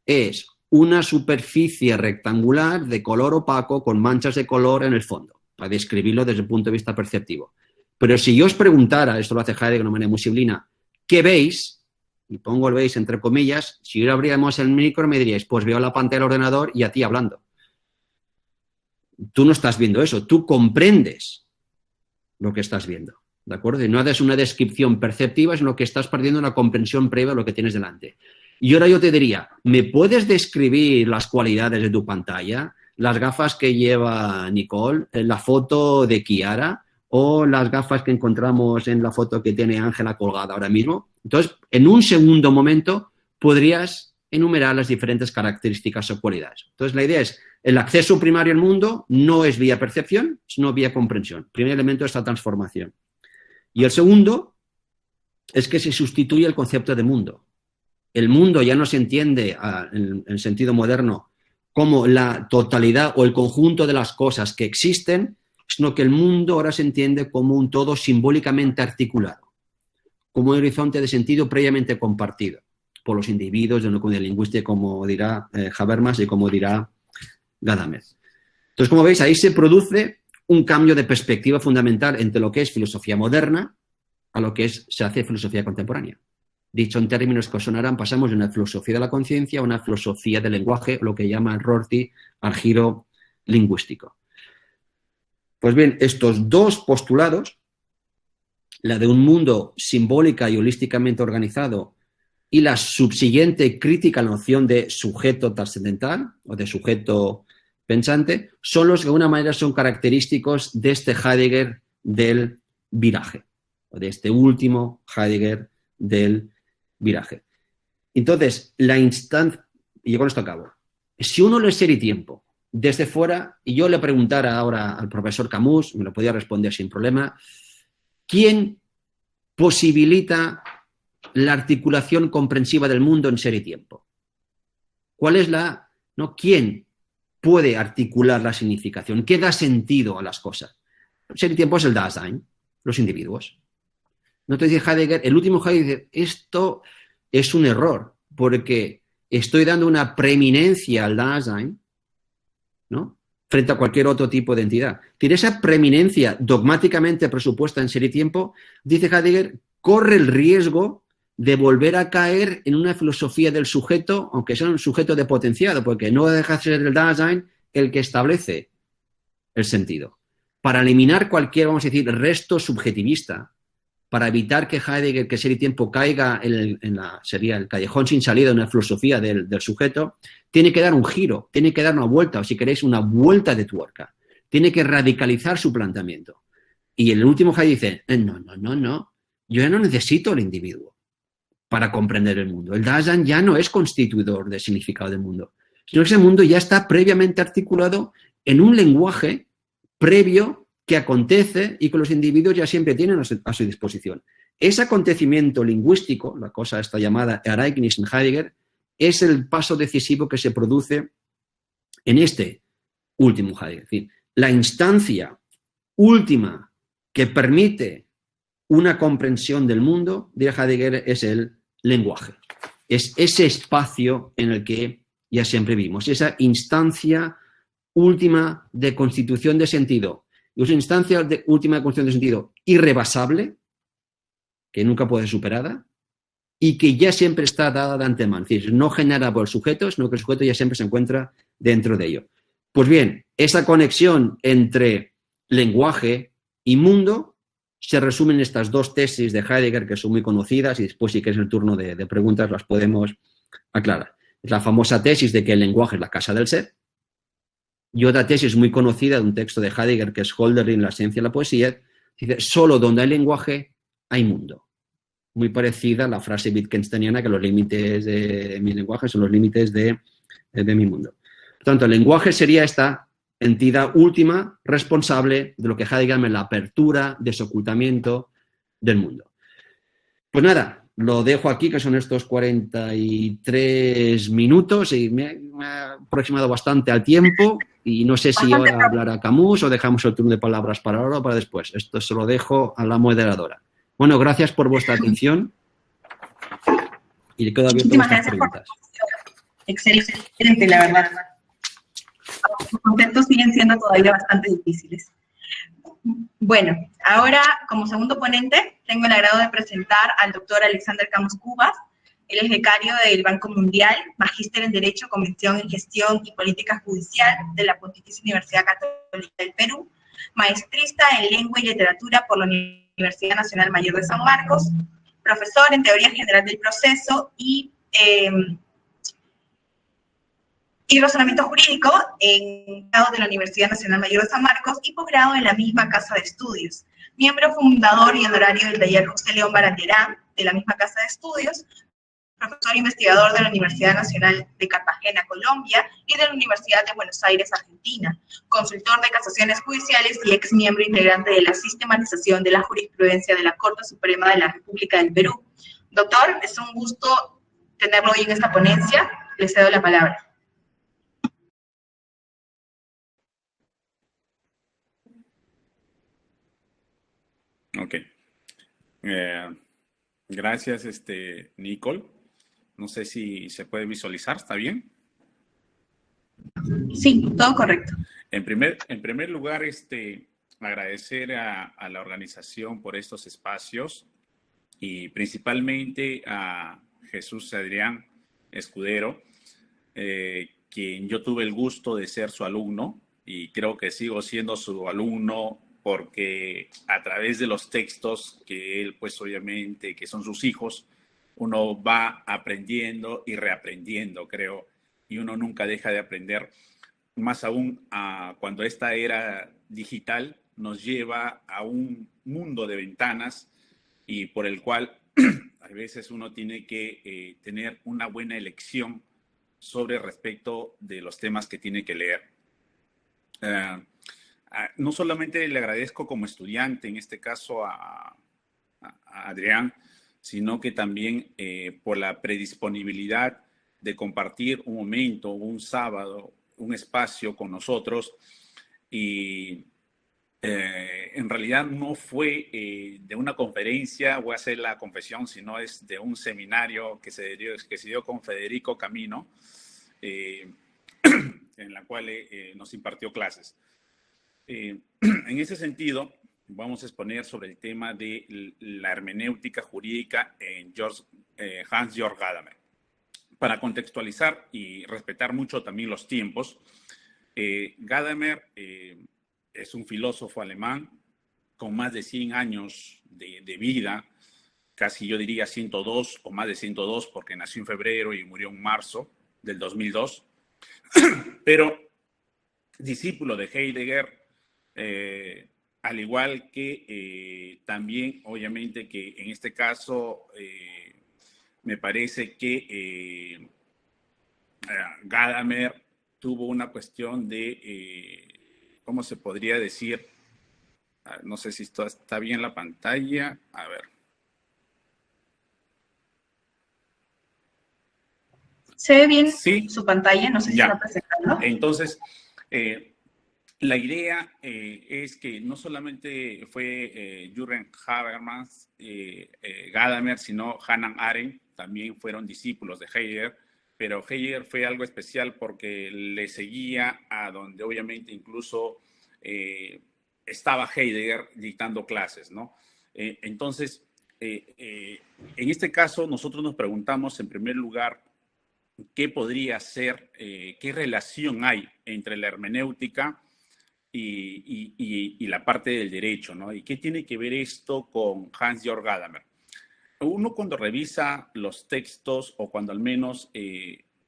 es una superficie rectangular de color opaco con manchas de color en el fondo, para describirlo desde el punto de vista perceptivo. Pero si yo os preguntara, esto lo hace Heidegger de una manera muy sublime, ¿qué veis? Y pongo el veis entre comillas, si ahora abríamos el micro me diríais, pues veo la pantalla del ordenador y a ti hablando. Tú no estás viendo eso, tú comprendes lo que estás viendo, ¿de acuerdo? Y no haces una descripción perceptiva, sino que estás perdiendo una comprensión previa de lo que tienes delante. Y ahora yo te diría, ¿me puedes describir las cualidades de tu pantalla? Las gafas que lleva Nicole, la foto de Kiara o las gafas que encontramos en la foto que tiene Ángela colgada ahora mismo. Entonces, en un segundo momento podrías enumerar las diferentes características o cualidades. Entonces, la idea es, el acceso primario al mundo no es vía percepción, sino vía comprensión. Primer elemento de esta transformación. Y el segundo es que se sustituye el concepto de mundo. El mundo ya no se entiende en sentido moderno como la totalidad o el conjunto de las cosas que existen, sino que el mundo ahora se entiende como un todo simbólicamente articulado, como un horizonte de sentido previamente compartido por los individuos de una comunidad lingüística, como dirá Habermas y como dirá Gadamer. Entonces, como veis, ahí se produce un cambio de perspectiva fundamental entre lo que es filosofía moderna a lo que se hace filosofía contemporánea. Dicho en términos que sonarán, pasamos de una filosofía de la conciencia a una filosofía del lenguaje, lo que llama Rorty al giro lingüístico. Pues bien, estos dos postulados, la de un mundo simbólica y holísticamente organizado y la subsiguiente crítica a la noción de sujeto trascendental o de sujeto pensante, son los que de alguna manera son característicos de este Heidegger del viraje, o de este último Heidegger del viraje. Entonces, la instancia, y yo con esto acabo, si uno lee Ser y Tiempo desde fuera, y yo le preguntara ahora al profesor Camus, me lo podía responder sin problema, ¿quién posibilita la articulación comprensiva del mundo en Ser y Tiempo? ¿Cuál es ¿quién puede articular la significación? ¿Qué da sentido a las cosas? Ser y Tiempo es el Dasein, los individuos. No te dice Heidegger, el último Heidegger, esto es un error, porque estoy dando una preeminencia al Dasein, ¿no?, frente a cualquier otro tipo de entidad. Tiene esa preeminencia dogmáticamente presupuesta en Ser y Tiempo, dice Heidegger, corre el riesgo de volver a caer en una filosofía del sujeto, aunque sea un sujeto de potenciado, porque no deja de ser el Dasein el que establece el sentido. Para eliminar cualquier, vamos a decir, resto subjetivista, para evitar que Heidegger, que Ser y Tiempo caiga sería el callejón sin salida de una filosofía del sujeto, tiene que dar un giro, tiene que dar una vuelta, o si queréis, una vuelta de tuerca. Tiene que radicalizar su planteamiento. Y el último Heidegger dice, no, yo ya no necesito el individuo para comprender el mundo. El Dasein ya no es constituidor del significado del mundo, sino que ese mundo ya está previamente articulado en un lenguaje previo que acontece y que los individuos ya siempre tienen a su disposición. Ese acontecimiento lingüístico, la cosa esta llamada Ereignis en Heidegger, es el paso decisivo que se produce en este último Heidegger. Es decir, la instancia última que permite una comprensión del mundo, de Heidegger, es el lenguaje. Es ese espacio en el que ya siempre vivimos, esa instancia última de constitución de sentido. Y es una instancia última de constitución de sentido irrebasable, que nunca puede ser superada, y que ya siempre está dada de antemano. Es decir, no generada por el sujeto, sino que el sujeto ya siempre se encuentra dentro de ello. Pues bien, esa conexión entre lenguaje y mundo se resume en estas dos tesis de Heidegger que son muy conocidas y después, si quieres el turno de preguntas, las podemos aclarar. Es la famosa tesis de que el lenguaje es la casa del ser. Y otra tesis muy conocida de un texto de Heidegger, que es Hölderlin, La ciencia y la poesía, dice, solo donde hay lenguaje hay mundo. Muy parecida a la frase wittgensteiniana que los límites de mi lenguaje son los límites de mi mundo. Por tanto, el lenguaje sería esta entidad última responsable de lo que Heidegger llama la apertura, desocultamiento del mundo. Pues nada, lo dejo aquí, que son estos 43 minutos y me ha aproximado bastante al tiempo y no sé si ahora hablará Camus o dejamos el turno de palabras para ahora o para después. Esto se lo dejo a la moderadora. Bueno, gracias por vuestra atención y le quedo abierto a vuestras preguntas. Excelente, la verdad. Los conceptos siguen siendo todavía bastante difíciles. Bueno, ahora como segundo ponente tengo el agrado de presentar al doctor Alexander Camus Cubas. Él es becario del Banco Mundial, magíster en Derecho, Convención en Gestión y Política Judicial de la Pontificia Universidad Católica del Perú, maestrista en Lengua y Literatura por la Universidad Nacional Mayor de San Marcos, profesor en Teoría General del Proceso y y razonamiento jurídico en grado de la Universidad Nacional Mayor de San Marcos y posgrado en la misma casa de estudios. Miembro fundador y honorario del taller José León Barandiarán, de la misma casa de estudios, profesor investigador de la Universidad Nacional de Cartagena, Colombia, y de la Universidad de Buenos Aires, Argentina, consultor de casaciones judiciales y ex miembro integrante de la sistematización de la jurisprudencia de la Corte Suprema de la República del Perú. Doctor, es un gusto tenerlo hoy en esta ponencia. Le cedo la palabra. Ok. Gracias, Nicole. No sé si se puede visualizar, ¿está bien? Sí, todo correcto. En primer lugar, agradecer a la organización por estos espacios y principalmente a Jesús Adrián Escudero, quien yo tuve el gusto de ser su alumno y creo que sigo siendo su alumno porque a través de los textos que él, pues obviamente, que son sus hijos, uno va aprendiendo y reaprendiendo, creo, y uno nunca deja de aprender, más aún cuando esta era digital nos lleva a un mundo de ventanas y por el cual a veces uno tiene que tener una buena elección sobre respecto de los temas que tiene que leer. No solamente le agradezco como estudiante, en este caso a Adrián, sino que también por la predisponibilidad de compartir un momento, un sábado, un espacio con nosotros. Y en realidad no fue de una conferencia, voy a hacer la confesión, sino es de un seminario que se dio con Federico Camino, en la cual nos impartió clases. En ese sentido, vamos a exponer sobre el tema de la hermenéutica jurídica en Hans-Georg Gadamer. Para contextualizar y respetar mucho también los tiempos, Gadamer es un filósofo alemán con más de 100 años de vida, casi yo diría 102 o más de 102 porque nació en febrero y murió en marzo del 2002, pero discípulo de Heidegger, al igual que también, obviamente, que en este caso me parece que Gadamer tuvo una cuestión de, ¿cómo se podría decir? No sé si esto está bien en la pantalla. A ver. ¿Se ve bien sí, su pantalla? No sé si está presentando. Entonces, la idea es que no solamente fue Jürgen Habermas, Gadamer, sino Hannah Arendt, también fueron discípulos de Heidegger, pero Heidegger fue algo especial porque le seguía a donde obviamente incluso estaba Heidegger dictando clases, ¿no? Entonces, en este caso nosotros nos preguntamos en primer lugar qué podría ser, qué relación hay entre la hermenéutica y la parte del derecho, ¿no? ¿Y qué tiene que ver esto con Hans-Georg Gadamer? Uno cuando revisa los textos, o cuando al menos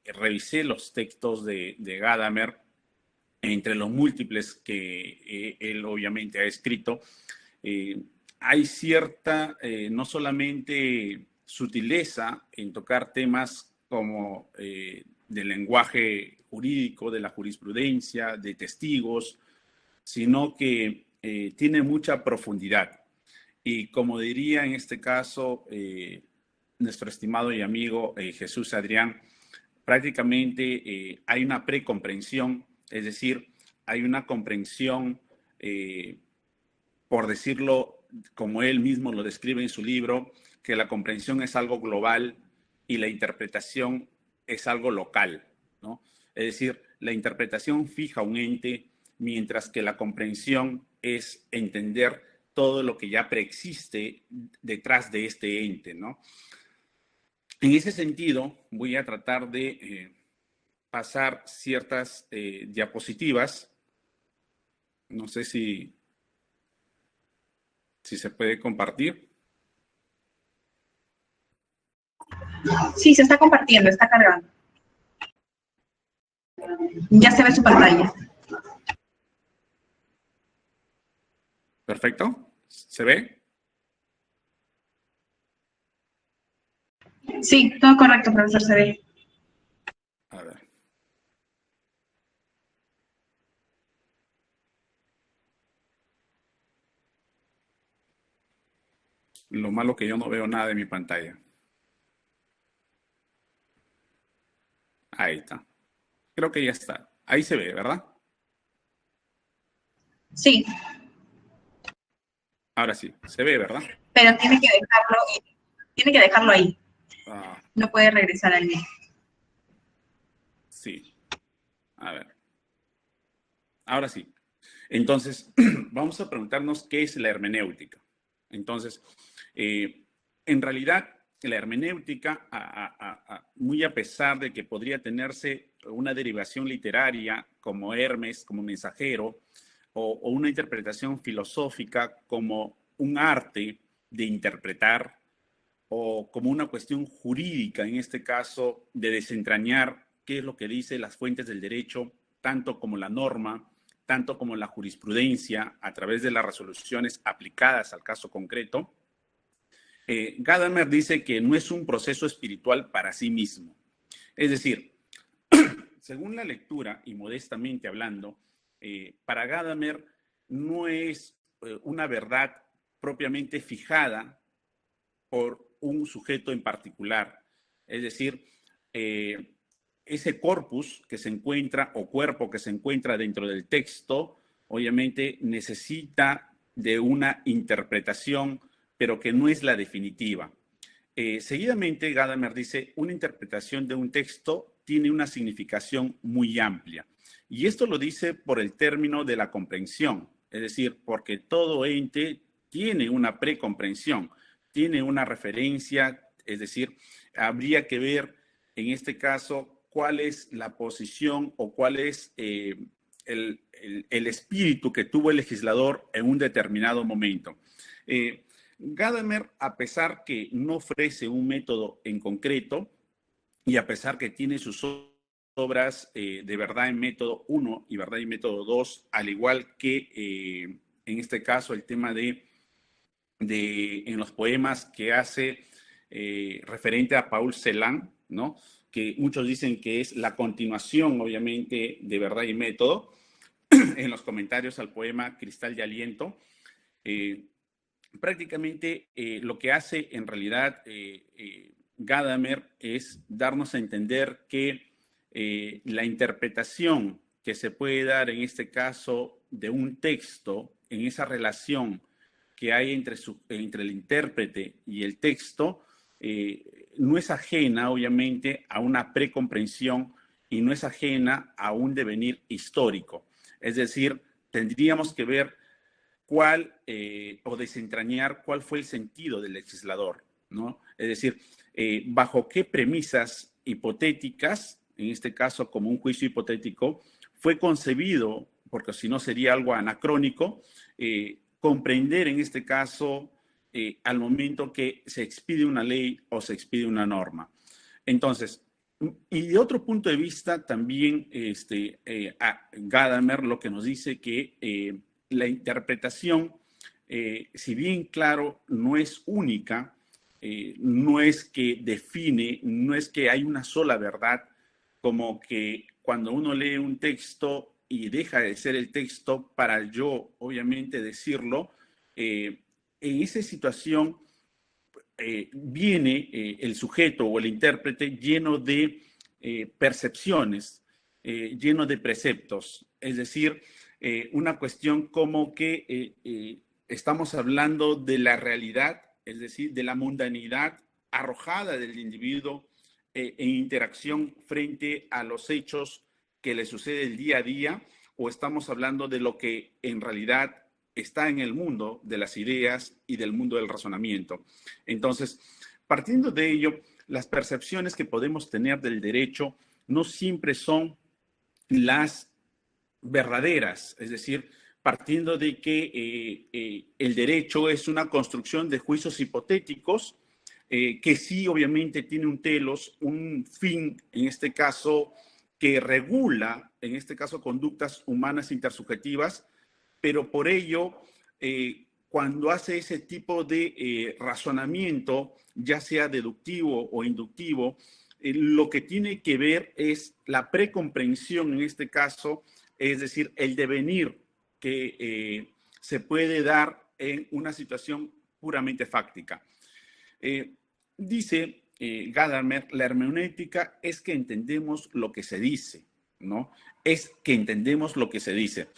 revisé los textos de Gadamer, entre los múltiples que él obviamente ha escrito, hay cierta, no solamente sutileza en tocar temas como del lenguaje jurídico, de la jurisprudencia, de testigos, sino que tiene mucha profundidad. Y como diría en este caso nuestro estimado y amigo Jesús Adrián, prácticamente hay una precomprensión, es decir, hay una comprensión, por decirlo como él mismo lo describe en su libro, que la comprensión es algo global y la interpretación es algo local, ¿no? Es decir, la interpretación fija un ente, mientras que la comprensión es entender todo lo que ya preexiste detrás de este ente, ¿no? En ese sentido, voy a tratar de pasar ciertas diapositivas. No sé si se puede compartir. Sí, se está compartiendo, está cargando. Ya se ve su pantalla. Perfecto. ¿Se ve? Sí, todo correcto, profesor, se ve. A ver. Lo malo que yo no veo nada de mi pantalla. Ahí está. Creo que ya está. Ahí se ve, ¿verdad? Sí, Ahora sí, se ve, ¿verdad? pero tiene que dejarlo ahí. Ah, No puede regresar al mismo. sí. A ver. Ahora sí. Entonces, vamos a preguntarnos qué es la hermenéutica. Entonces, en realidad, la hermenéutica, muy a pesar de que podría tenerse una derivación literaria como Hermes, como mensajero, o una interpretación filosófica como un arte de interpretar, o como una cuestión jurídica, en este caso, de desentrañar qué es lo que dice las fuentes del derecho, tanto como la norma, tanto como la jurisprudencia, a través de las resoluciones aplicadas al caso concreto. Gadamer dice que no es un proceso espiritual para sí mismo. Es decir, según la lectura, y modestamente hablando, para Gadamer no es una verdad propiamente fijada por un sujeto en particular. Es decir, ese corpus que se encuentra o cuerpo que se encuentra dentro del texto, obviamente necesita de una interpretación, pero que no es la definitiva. Seguidamente, Gadamer dice, una interpretación de un texto tiene una significación muy amplia. Y esto lo dice por el término de la comprensión, es decir, porque todo ente tiene una precomprensión, tiene una referencia, es decir, habría que ver en este caso cuál es la posición o cuál es el espíritu que tuvo el legislador en un determinado momento. Gadamer, a pesar que no ofrece un método en concreto y a pesar que tiene sus obras de verdad en método 1 y verdad en método 2, al igual que en este caso el tema en los poemas que hace referente a Paul Celan, ¿no? Que muchos dicen que es la continuación, obviamente, de verdad y método, en los comentarios al poema Cristal de Aliento. Prácticamente lo que hace en realidad Gadamer es darnos a entender que la interpretación que se puede dar en este caso de un texto, en esa relación que hay entre el intérprete y el texto, no es ajena, obviamente, a una precomprensión y no es ajena a un devenir histórico. Es decir, tendríamos que ver o desentrañar cuál fue el sentido del legislador, ¿no? Es decir, bajo qué premisas hipotéticas, en este caso como un juicio hipotético, fue concebido, porque si no sería algo anacrónico, comprender en este caso al momento que se expide una ley o se expide una norma. Entonces, y de otro punto de vista, también Gadamer lo que nos dice que la interpretación, si bien claro, no es única, no es que define, no es que hay una sola verdad, como que cuando uno lee un texto y deja de ser el texto para yo, obviamente, decirlo, en esa situación viene el sujeto o el intérprete lleno de percepciones, lleno de preceptos. Es decir, una cuestión como que estamos hablando de la realidad, es decir, de la mundanidad arrojada del individuo en interacción frente a los hechos que le sucede el día a día, o estamos hablando de lo que en realidad está en el mundo de las ideas y del mundo del razonamiento. Entonces, partiendo de ello, las percepciones que podemos tener del derecho no siempre son las verdaderas, es decir, partiendo de que el derecho es una construcción de juicios hipotéticos, que sí obviamente tiene un telos, un fin, en este caso, que regula, en este caso, conductas humanas intersubjetivas, pero por ello, cuando hace ese tipo de razonamiento, ya sea deductivo o inductivo, lo que tiene que ver es la precomprensión en este caso, es decir, el devenir que se puede dar en una situación puramente fáctica. Dice Gadamer, la hermenéutica es que entendemos lo que se dice, ¿no? Es que entendemos lo que se dice.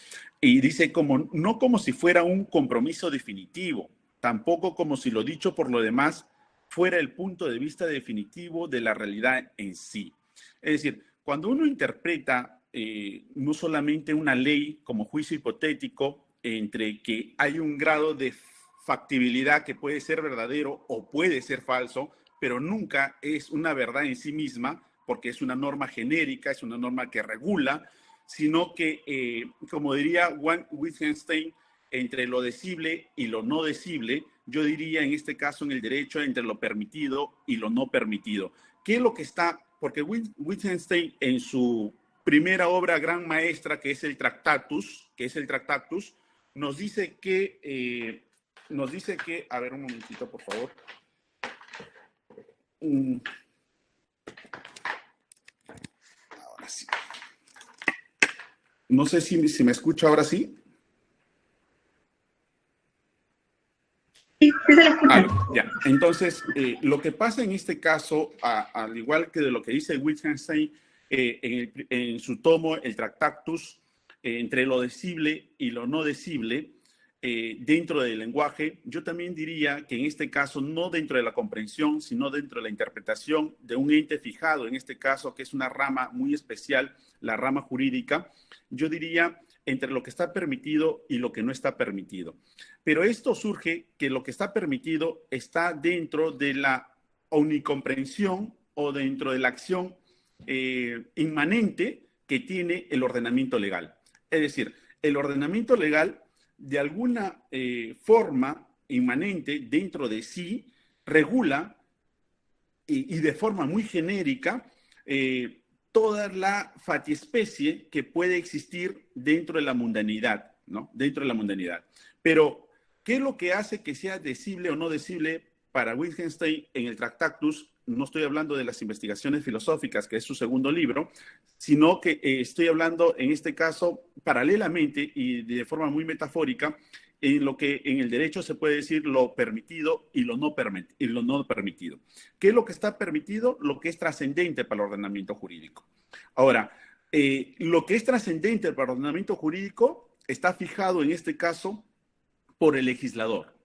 Y dice no como si fuera un compromiso definitivo, tampoco como si lo dicho por lo demás fuera el punto de vista definitivo de la realidad en sí. Es decir, cuando uno interpreta no solamente una ley como juicio hipotético entre que hay un grado de factibilidad que puede ser verdadero o puede ser falso, pero nunca es una verdad en sí misma, porque es una norma genérica, es una norma que regula, sino que, como diría Wittgenstein, entre lo decible y lo no decible, yo diría en este caso en el derecho entre lo permitido y lo no permitido. ¿Qué es lo que está? Porque Wittgenstein en su primera obra gran maestra, que es el Tractatus, nos dice que, a ver un momentito por favor. Ahora sí. No sé si me escucha ahora sí. Sí, sí se le escucha. Ya. Entonces, lo que pasa en este caso, al igual que de lo que dice Wittgenstein en su tomo, el Tractatus, entre lo decible y lo no decible, dentro del lenguaje, yo también diría que en este caso, no dentro de la comprensión, sino dentro de la interpretación de un ente fijado, en este caso, que es una rama muy especial, la rama jurídica, yo diría entre lo que está permitido y lo que no está permitido. Pero esto surge que lo que está permitido está dentro de la omnicomprensión o dentro de la acción inmanente que tiene el ordenamiento legal. Es decir, el ordenamiento legal de alguna forma inmanente dentro de sí regula y de forma muy genérica toda la fatiespecie que puede existir dentro de la mundanidad, ¿no? Dentro de la mundanidad. Pero, ¿qué es lo que hace que sea decible o no decible para Wittgenstein en el Tractatus? No estoy hablando de las investigaciones filosóficas, que es su segundo libro, sino que estoy hablando en este caso paralelamente y de forma muy metafórica en lo que en el derecho se puede decir lo permitido y lo no permitido. ¿Qué es lo que está permitido? Lo que es trascendente para el ordenamiento jurídico. Ahora, lo que es trascendente para el ordenamiento jurídico está fijado en este caso por el legislador.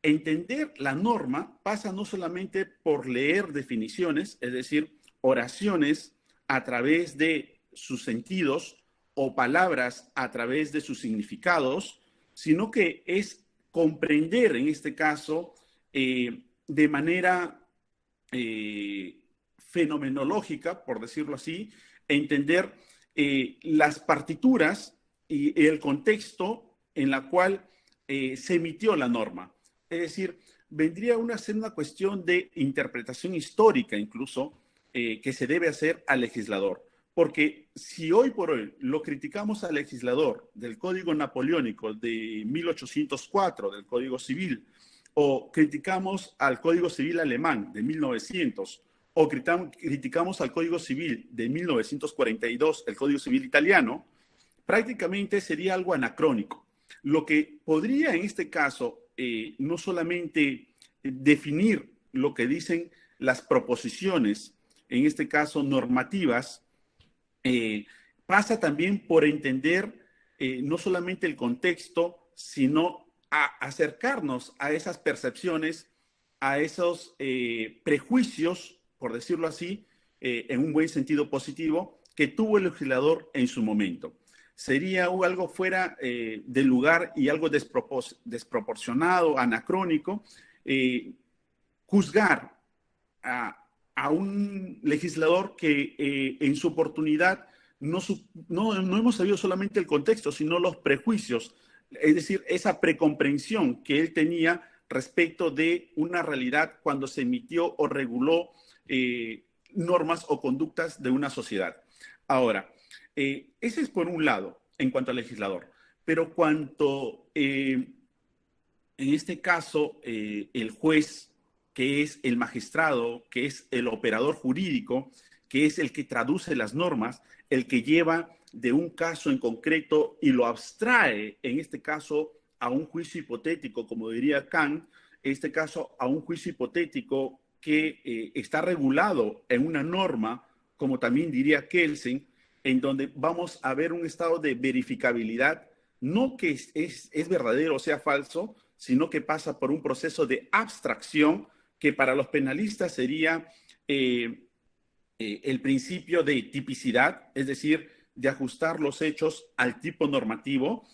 Entender la norma pasa no solamente por leer definiciones, es decir, oraciones a través de sus sentidos o palabras a través de sus significados, sino que es comprender en este caso de manera fenomenológica, por decirlo así, entender las partituras y el contexto en la cual se emitió la norma. Es decir, vendría a ser una cuestión de interpretación histórica incluso que se debe hacer al legislador. Porque si hoy por hoy lo criticamos al legislador del Código Napoleónico de 1804, del Código Civil, o criticamos al Código Civil alemán de 1900, o criticamos al Código Civil de 1942, el Código Civil italiano, prácticamente sería algo anacrónico. Lo que podría en este caso no solamente definir lo que dicen las proposiciones, en este caso normativas, pasa también por entender no solamente el contexto, sino a acercarnos a esas percepciones, a esos prejuicios, por decirlo así, en un buen sentido positivo, que tuvo el legislador en su momento. Sería algo fuera de lugar y algo desproporcionado, anacrónico, juzgar a un legislador que en su oportunidad no hemos sabido solamente el contexto, sino los prejuicios, es decir, esa precomprensión que él tenía respecto de una realidad cuando se emitió o reguló normas o conductas de una sociedad. Ahora, ese es por un lado, en cuanto al legislador. Pero en este caso, el juez, que es el magistrado, que es el operador jurídico, que es el que traduce las normas, el que lleva de un caso en concreto y lo abstrae, en este caso, a un juicio hipotético, como diría Kant, en este caso, a un juicio hipotético que está regulado en una norma, como también diría Kelsen, en donde vamos a ver un estado de verificabilidad, no que es verdadero o sea falso, sino que pasa por un proceso de abstracción que para los penalistas sería el principio de tipicidad, es decir, de ajustar los hechos al tipo normativo.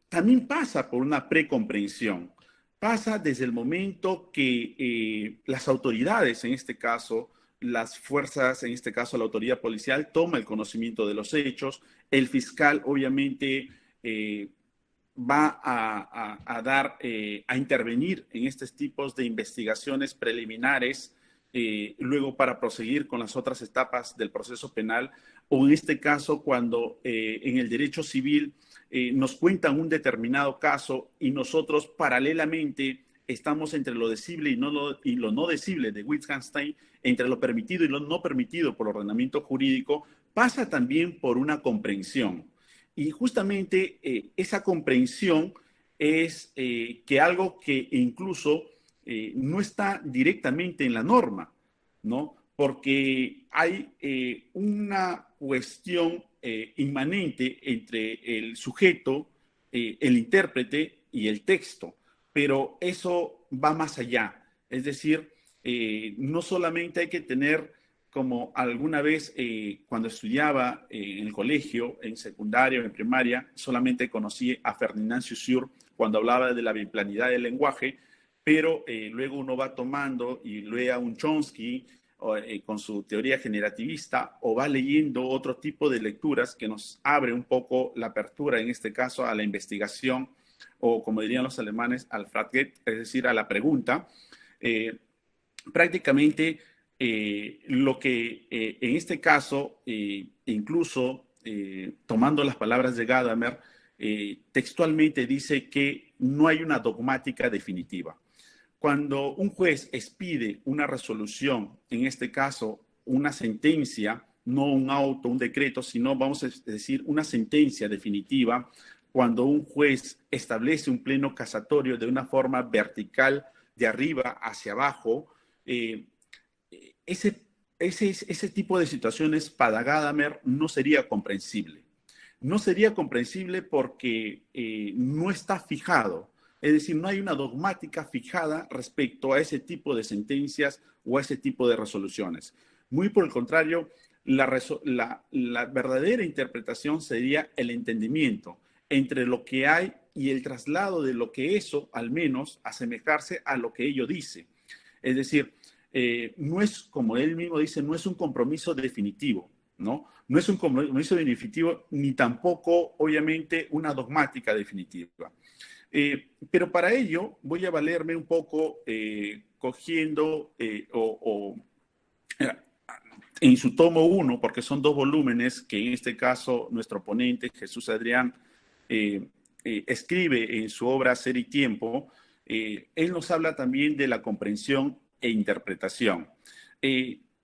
También pasa por una precomprensión. Pasa desde el momento que las autoridades, en este caso, las fuerzas, en este caso la autoridad policial, toma el conocimiento de los hechos. El fiscal, obviamente, va a intervenir en estos tipos de investigaciones preliminares, luego para proseguir con las otras etapas del proceso penal, o en este caso cuando en el derecho civil nos cuentan un determinado caso y nosotros paralelamente estamos entre lo decible y lo no decible de Wittgenstein, entre lo permitido y lo no permitido por ordenamiento jurídico, pasa también por una comprensión. Y justamente esa comprensión es que algo que incluso no está directamente en la norma, ¿no? Porque hay una cuestión inmanente entre el sujeto, el intérprete y el texto, pero eso va más allá. Es decir, no solamente hay que tener, como alguna vez cuando estudiaba en el colegio, en secundaria o en primaria, solamente conocí a Ferdinand Saussure cuando hablaba de la biplanidad del lenguaje, pero luego uno va tomando y lee a un Chomsky con su teoría generativista o va leyendo otro tipo de lecturas que nos abre un poco la apertura, en este caso, a la investigación o, como dirían los alemanes, al Frage, es decir, a la pregunta. Prácticamente lo que en este caso, incluso tomando las palabras de Gadamer, textualmente dice que no hay una dogmática definitiva. Cuando un juez expide una resolución, en este caso una sentencia, no un auto, un decreto, sino vamos a decir una sentencia definitiva, cuando un juez establece un pleno casatorio de una forma vertical, de arriba hacia abajo, ese tipo de situaciones para Gadamer no sería comprensible. No sería comprensible porque no está fijado. Es decir, no hay una dogmática fijada respecto a ese tipo de sentencias o a ese tipo de resoluciones. Muy por el contrario, la verdadera interpretación sería el entendimiento entre lo que hay y el traslado de lo que eso, al menos, asemejarse a lo que ello dice. Es decir, no es, como él mismo dice, no es un compromiso definitivo, ¿no? No es un compromiso definitivo ni tampoco, obviamente, una dogmática definitiva. Pero para ello voy a valerme un poco cogiendo en su tomo 1, porque son 2 volúmenes que en este caso nuestro ponente, Jesús Adrián, escribe en su obra Ser y Tiempo. Él nos habla también de la comprensión e interpretación.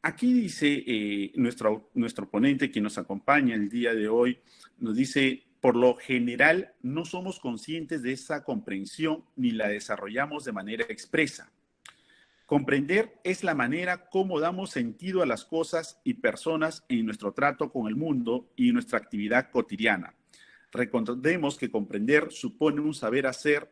Aquí dice nuestro ponente, quien nos acompaña el día de hoy, nos dice: por lo general no somos conscientes de esa comprensión ni la desarrollamos de manera expresa. Comprender es la manera como damos sentido a las cosas y personas en nuestro trato con el mundo y en nuestra actividad cotidiana. Recordemos que comprender supone un saber hacer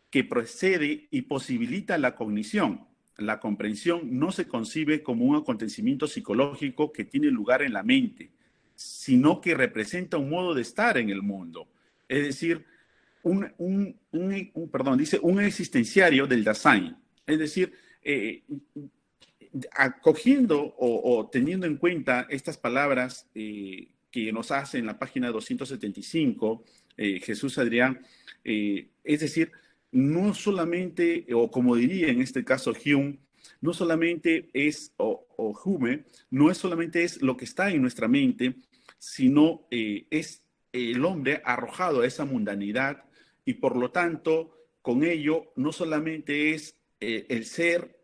que precede y posibilita la cognición. La comprensión no se concibe como un acontecimiento psicológico que tiene lugar en la mente, sino que representa un modo de estar en el mundo. Es decir, dice un existenciario del Dasein. Es decir, acogiendo o teniendo en cuenta estas palabras que nos hace en la página 275, Jesús Adrián, es decir, no solamente, o como diría en este caso Hume, no solamente es, o Hume, no es solamente es lo que está en nuestra mente, sino es el hombre arrojado a esa mundanidad y por lo tanto, con ello, no solamente es el ser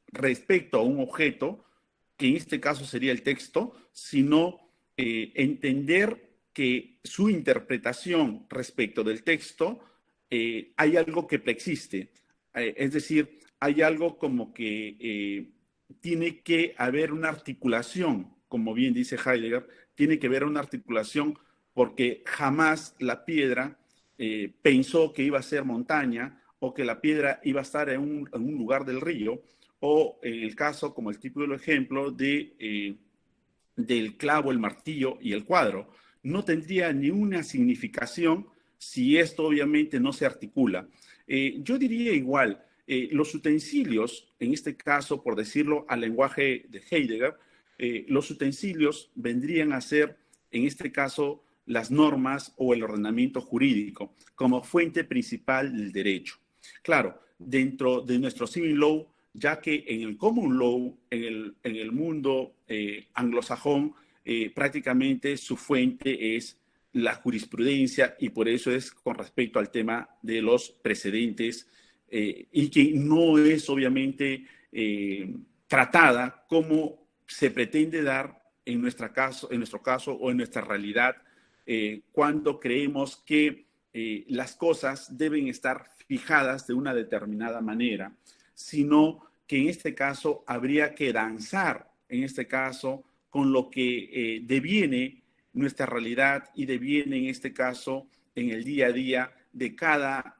respecto a un objeto, que en este caso sería el texto, sino entender que su interpretación respecto del texto hay algo que preexiste. Es decir, hay algo como que tiene que haber una articulación, como bien dice Heidegger, tiene que haber una articulación porque jamás la piedra pensó que iba a ser montaña o que la piedra iba a estar en un lugar del río, o en el caso, como el típico ejemplo, del clavo, el martillo y el cuadro. No tendría ni una significación si esto obviamente no se articula. Yo diría igual, los utensilios, en este caso, por decirlo al lenguaje de Heidegger, los utensilios vendrían a ser, en este caso, las normas o el ordenamiento jurídico como fuente principal del derecho. Claro, dentro de nuestro civil law, ya que en el common law, en el mundo anglosajón, prácticamente su fuente es la jurisprudencia y por eso es con respecto al tema de los precedentes y que no es obviamente tratada como se pretende dar en nuestro caso o en nuestra realidad cuando creemos que las cosas deben estar fijadas de una determinada manera, sino que en este caso habría que danzar, en este caso, con lo que deviene nuestra realidad y deviene en este caso en el día a día de cada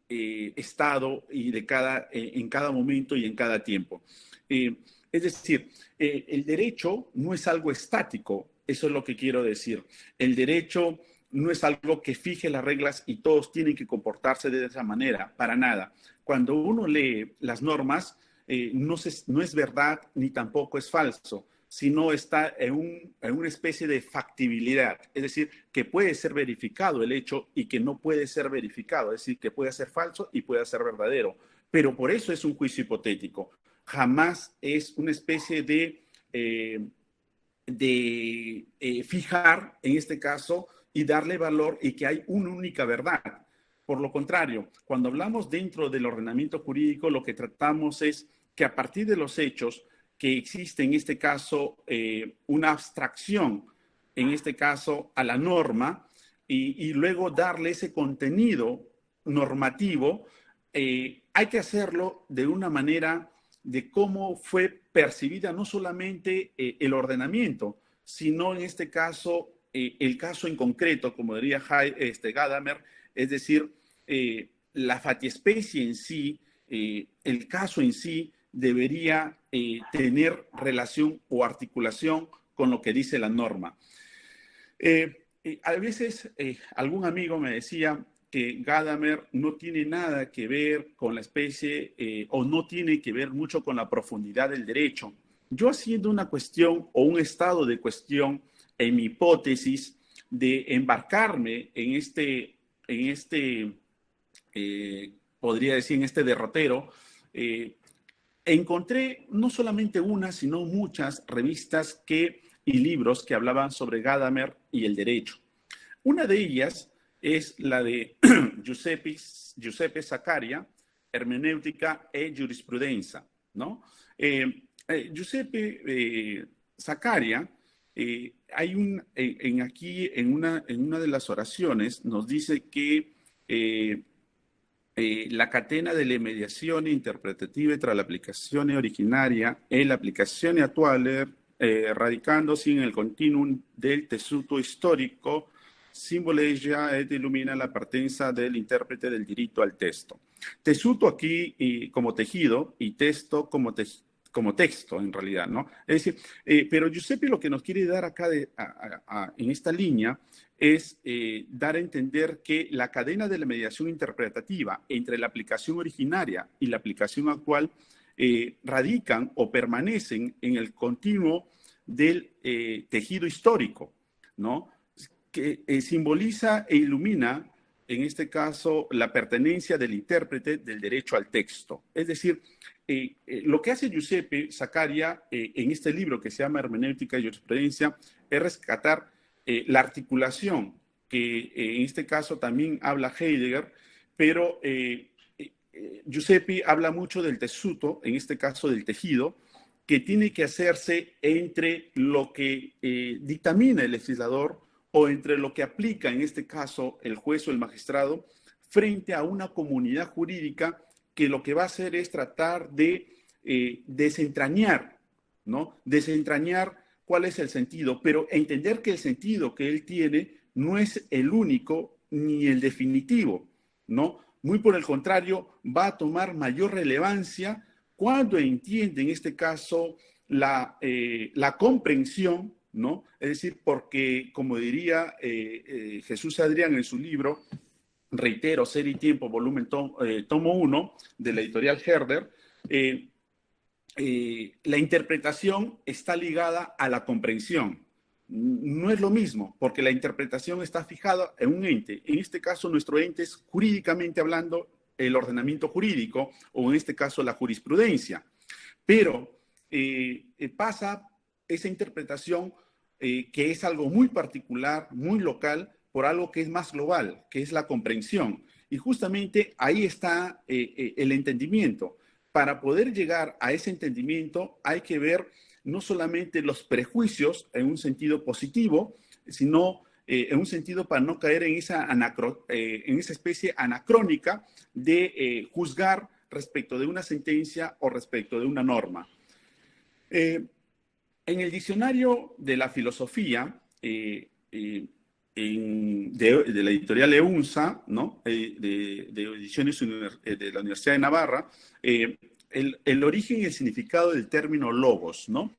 estado y en cada momento y en cada tiempo. Es decir, el derecho no es algo estático, eso es lo que quiero decir. El derecho no es algo que fije las reglas y todos tienen que comportarse de esa manera, para nada. Cuando uno lee las normas, no es verdad ni tampoco es falso, sino está en una especie de factibilidad, es decir, que puede ser verificado el hecho y que no puede ser verificado, es decir, que puede ser falso y puede ser verdadero, pero por eso es un juicio hipotético. Jamás es una especie de fijar, en este caso, y darle valor y que hay una única verdad. Por lo contrario, cuando hablamos dentro del ordenamiento jurídico, lo que tratamos es que a partir de los hechos que existe en este caso una abstracción, en este caso a la norma, y luego darle ese contenido normativo, hay que hacerlo de una manera de cómo fue percibida no solamente el ordenamiento, sino en este caso el caso en concreto, como diría Gadamer, es decir, la fatiespecie en sí, el caso en sí, debería tener relación o articulación con lo que dice la norma. A veces algún amigo me decía que Gadamer no tiene nada que ver con la especie o no tiene que ver mucho con la profundidad del derecho. Yo haciendo una cuestión o un estado de cuestión en mi hipótesis de embarcarme en podría decir, en este derrotero, encontré no solamente una, sino muchas revistas y libros que hablaban sobre Gadamer y el derecho. Una de ellas es la de Giuseppe Zaccaria, Hermenéutica e Giurisprudenza, ¿no? Giuseppe Zaccaria, aquí en una de las oraciones nos dice que la catena delle mediazioni interpretative tra l'applicazione originaria e l'applicazione attuale, radicandosi nel continuum del tessuto storico, simboleggia ed illumina la partenza dell'interprete del diritto al testo. Tessuto aquí como tejido y texto como texto, en realidad, ¿no? Es decir, pero Giuseppe lo que nos quiere dar acá en esta línea es dar a entender que la cadena de la mediación interpretativa entre la aplicación originaria y la aplicación actual radican o permanecen en el continuo del tejido histórico, ¿no? Que simboliza e ilumina en este caso, la pertenencia del intérprete del derecho al texto. Es decir, lo que hace Giuseppe Zaccaria en este libro que se llama Hermenéutica y Jurisprudencia es rescatar la articulación que en este caso también habla Heidegger, pero Giuseppe habla mucho del tessuto, en este caso del tejido, que tiene que hacerse entre lo que dictamina el legislador o entre lo que aplica, en este caso, el juez o el magistrado, frente a una comunidad jurídica que lo que va a hacer es tratar de desentrañar, ¿no? Desentrañar cuál es el sentido, pero entender que el sentido que él tiene no es el único ni el definitivo, ¿no? Muy por el contrario, va a tomar mayor relevancia cuando entiende, en este caso, la comprensión, ¿no? Es decir, porque, como diría Jesús Adrián en su libro, reitero, Ser y Tiempo, volumen tomo 1, de la editorial Herder, la interpretación está ligada a la comprensión. No es lo mismo, porque la interpretación está fijada en un ente. En este caso, nuestro ente es, jurídicamente hablando, el ordenamiento jurídico, o en este caso, la jurisprudencia. Pero pasa esa interpretación, que es algo muy particular, muy local, por algo que es más global, que es la comprensión. Y justamente ahí está el entendimiento. Para poder llegar a ese entendimiento hay que ver no solamente los prejuicios en un sentido positivo, sino en un sentido para no caer en esa especie anacrónica de juzgar respecto de una sentencia o respecto de una norma. En el diccionario de la filosofía, de la editorial EUNSA, ¿no? de ediciones de la Universidad de Navarra, el origen y el significado del término logos, ¿no?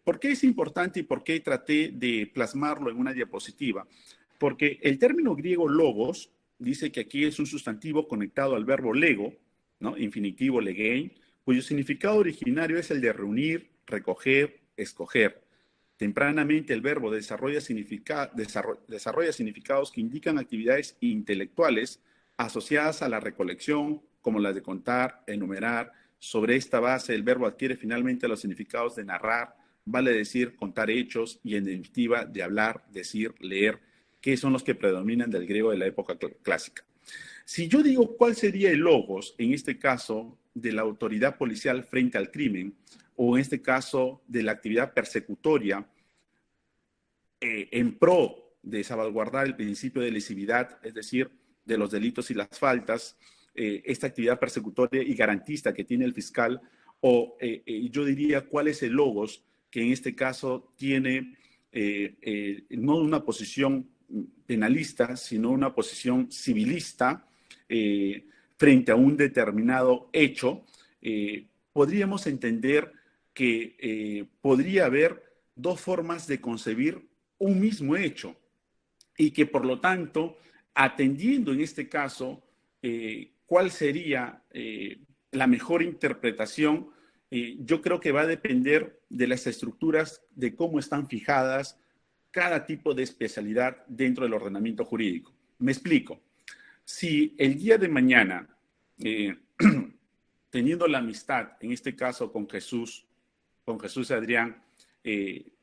¿Por qué es importante y por qué traté de plasmarlo en una diapositiva? Porque el término griego logos dice que aquí es un sustantivo conectado al verbo lego, ¿no? Infinitivo legein, cuyo significado originario es el de reunir, recoger, escoger. Tempranamente el verbo desarrolla significados que indican actividades intelectuales asociadas a la recolección, como las de contar, enumerar. Sobre esta base, el verbo adquiere finalmente los significados de narrar, vale decir, contar hechos, y en definitiva de hablar, decir, leer, que son los que predominan del griego de la época clásica. Si yo digo cuál sería el logos, en este caso, de la autoridad policial frente al crimen, o en este caso de la actividad persecutoria en pro de salvaguardar el principio de lesividad, es decir, de los delitos y las faltas, esta actividad persecutoria y garantista que tiene el fiscal, o yo diría cuál es el logos que en este caso tiene no una posición penalista, sino una posición civilista frente a un determinado hecho. Podríamos entender que podría haber dos formas de concebir un mismo hecho y que, por lo tanto, atendiendo en este caso cuál sería la mejor interpretación, yo creo que va a depender de las estructuras, de cómo están fijadas cada tipo de especialidad dentro del ordenamiento jurídico. Me explico. Si el día de mañana, teniendo la amistad, en este caso con Jesús Adrián,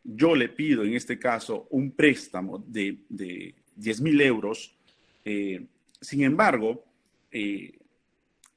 yo le pido en este caso un préstamo de 10.000 euros, sin embargo,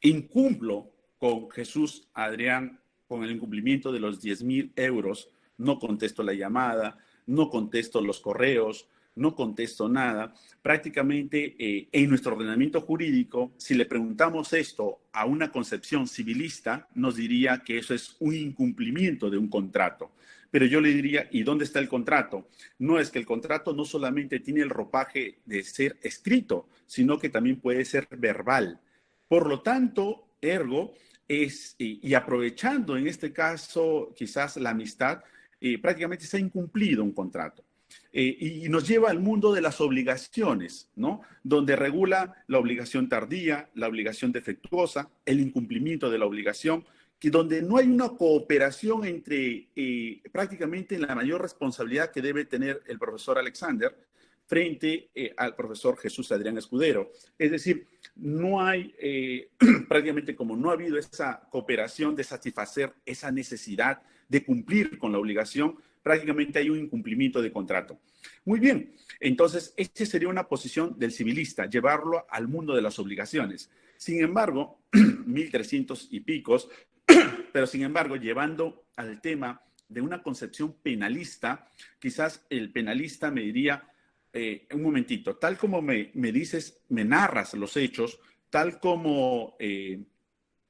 incumplo con Jesús Adrián con el incumplimiento de los 10.000 euros, no contesto la llamada, no contesto los correos, no contesto nada. Prácticamente en nuestro ordenamiento jurídico, si le preguntamos esto a una concepción civilista, nos diría que eso es un incumplimiento de un contrato. Pero yo le diría, ¿y dónde está el contrato? No, es que el contrato no solamente tiene el ropaje de ser escrito, sino que también puede ser verbal. Por lo tanto, ergo, y aprovechando en este caso quizás la amistad, prácticamente se ha incumplido un contrato. Y nos lleva al mundo de las obligaciones, ¿no? Donde regula la obligación tardía, la obligación defectuosa, el incumplimiento de la obligación, que donde no hay una cooperación entre prácticamente la mayor responsabilidad que debe tener el profesor Alexander frente al profesor Jesús Adrián Escudero. Es decir, no hay, prácticamente como no ha habido esa cooperación de satisfacer esa necesidad de cumplir con la obligación, prácticamente hay un incumplimiento de contrato. Muy bien, entonces esta sería una posición del civilista, llevarlo al mundo de las obligaciones. Sin embargo, 1300 y picos, pero sin embargo, llevando al tema de una concepción penalista, quizás el penalista me diría, un momentito, tal como me dices, me narras los hechos, tal como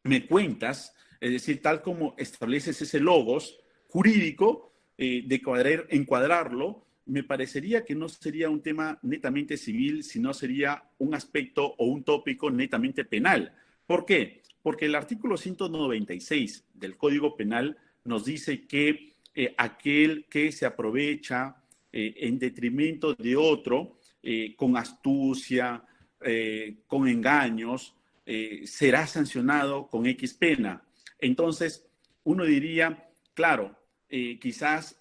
me cuentas, es decir, tal como estableces ese logos jurídico, de encuadrarlo, me parecería que no sería un tema netamente civil, sino sería un aspecto o un tópico netamente penal. ¿Por qué? Porque el artículo 196 del Código Penal nos dice que aquel que se aprovecha en detrimento de otro, con astucia, con engaños, será sancionado con X pena. Entonces, uno diría, claro, quizás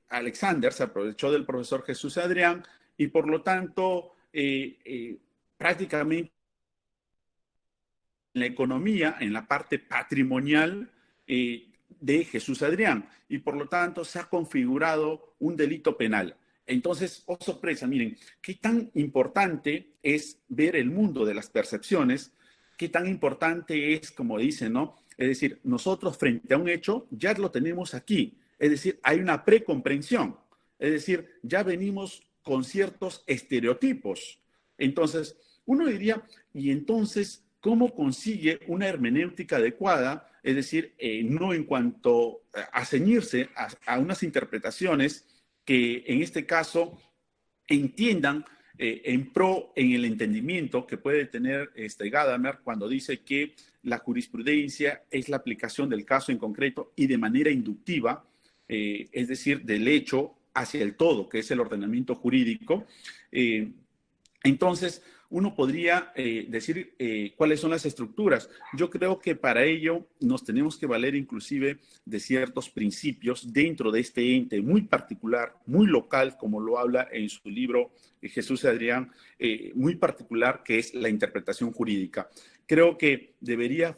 Alexander se aprovechó del profesor Jesús Adrián y por lo tanto prácticamente en la economía, en la parte patrimonial de Jesús Adrián y por lo tanto se ha configurado un delito penal. Entonces, oh sorpresa, miren, qué tan importante es ver el mundo de las percepciones, qué tan importante es, como dicen, ¿no? Es decir, nosotros frente a un hecho ya lo tenemos aquí. Es decir, hay una precomprensión. Es decir, ya venimos con ciertos estereotipos. Entonces, uno diría, y entonces, ¿cómo consigue una hermenéutica adecuada? Es decir, no en cuanto a ceñirse a unas interpretaciones que en este caso entiendan en el entendimiento que puede tener Gadamer cuando dice que la jurisprudencia es la aplicación del caso en concreto y de manera inductiva, es decir, del hecho hacia el todo, que es el ordenamiento jurídico. Entonces, uno podría decir cuáles son las estructuras. Yo creo que para ello nos tenemos que valer inclusive de ciertos principios dentro de este ente muy particular, muy local, como lo habla en su libro Jesús Adrián, muy particular, que es la interpretación jurídica. Creo que debería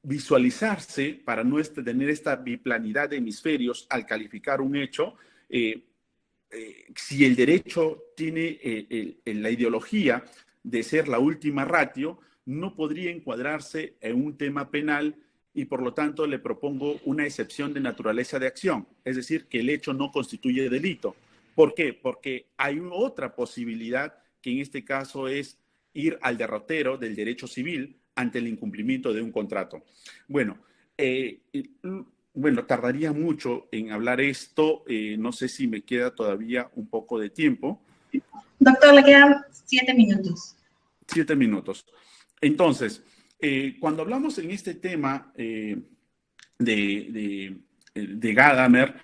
visualizarse para no tener esta biplanidad de hemisferios al calificar un hecho. Si el derecho tiene la ideología de ser la última ratio, no podría encuadrarse en un tema penal y por lo tanto le propongo una excepción de naturaleza de acción, es decir, que el hecho no constituye delito. ¿Por qué? Porque hay otra posibilidad que en este caso es ir al derrotero del derecho civil ante el incumplimiento de un contrato. Bueno, tardaría mucho en hablar esto. No sé si me queda todavía un poco de tiempo. Doctor, le quedan 7 minutos. 7 minutos. Entonces, cuando hablamos en este tema de Gadamer,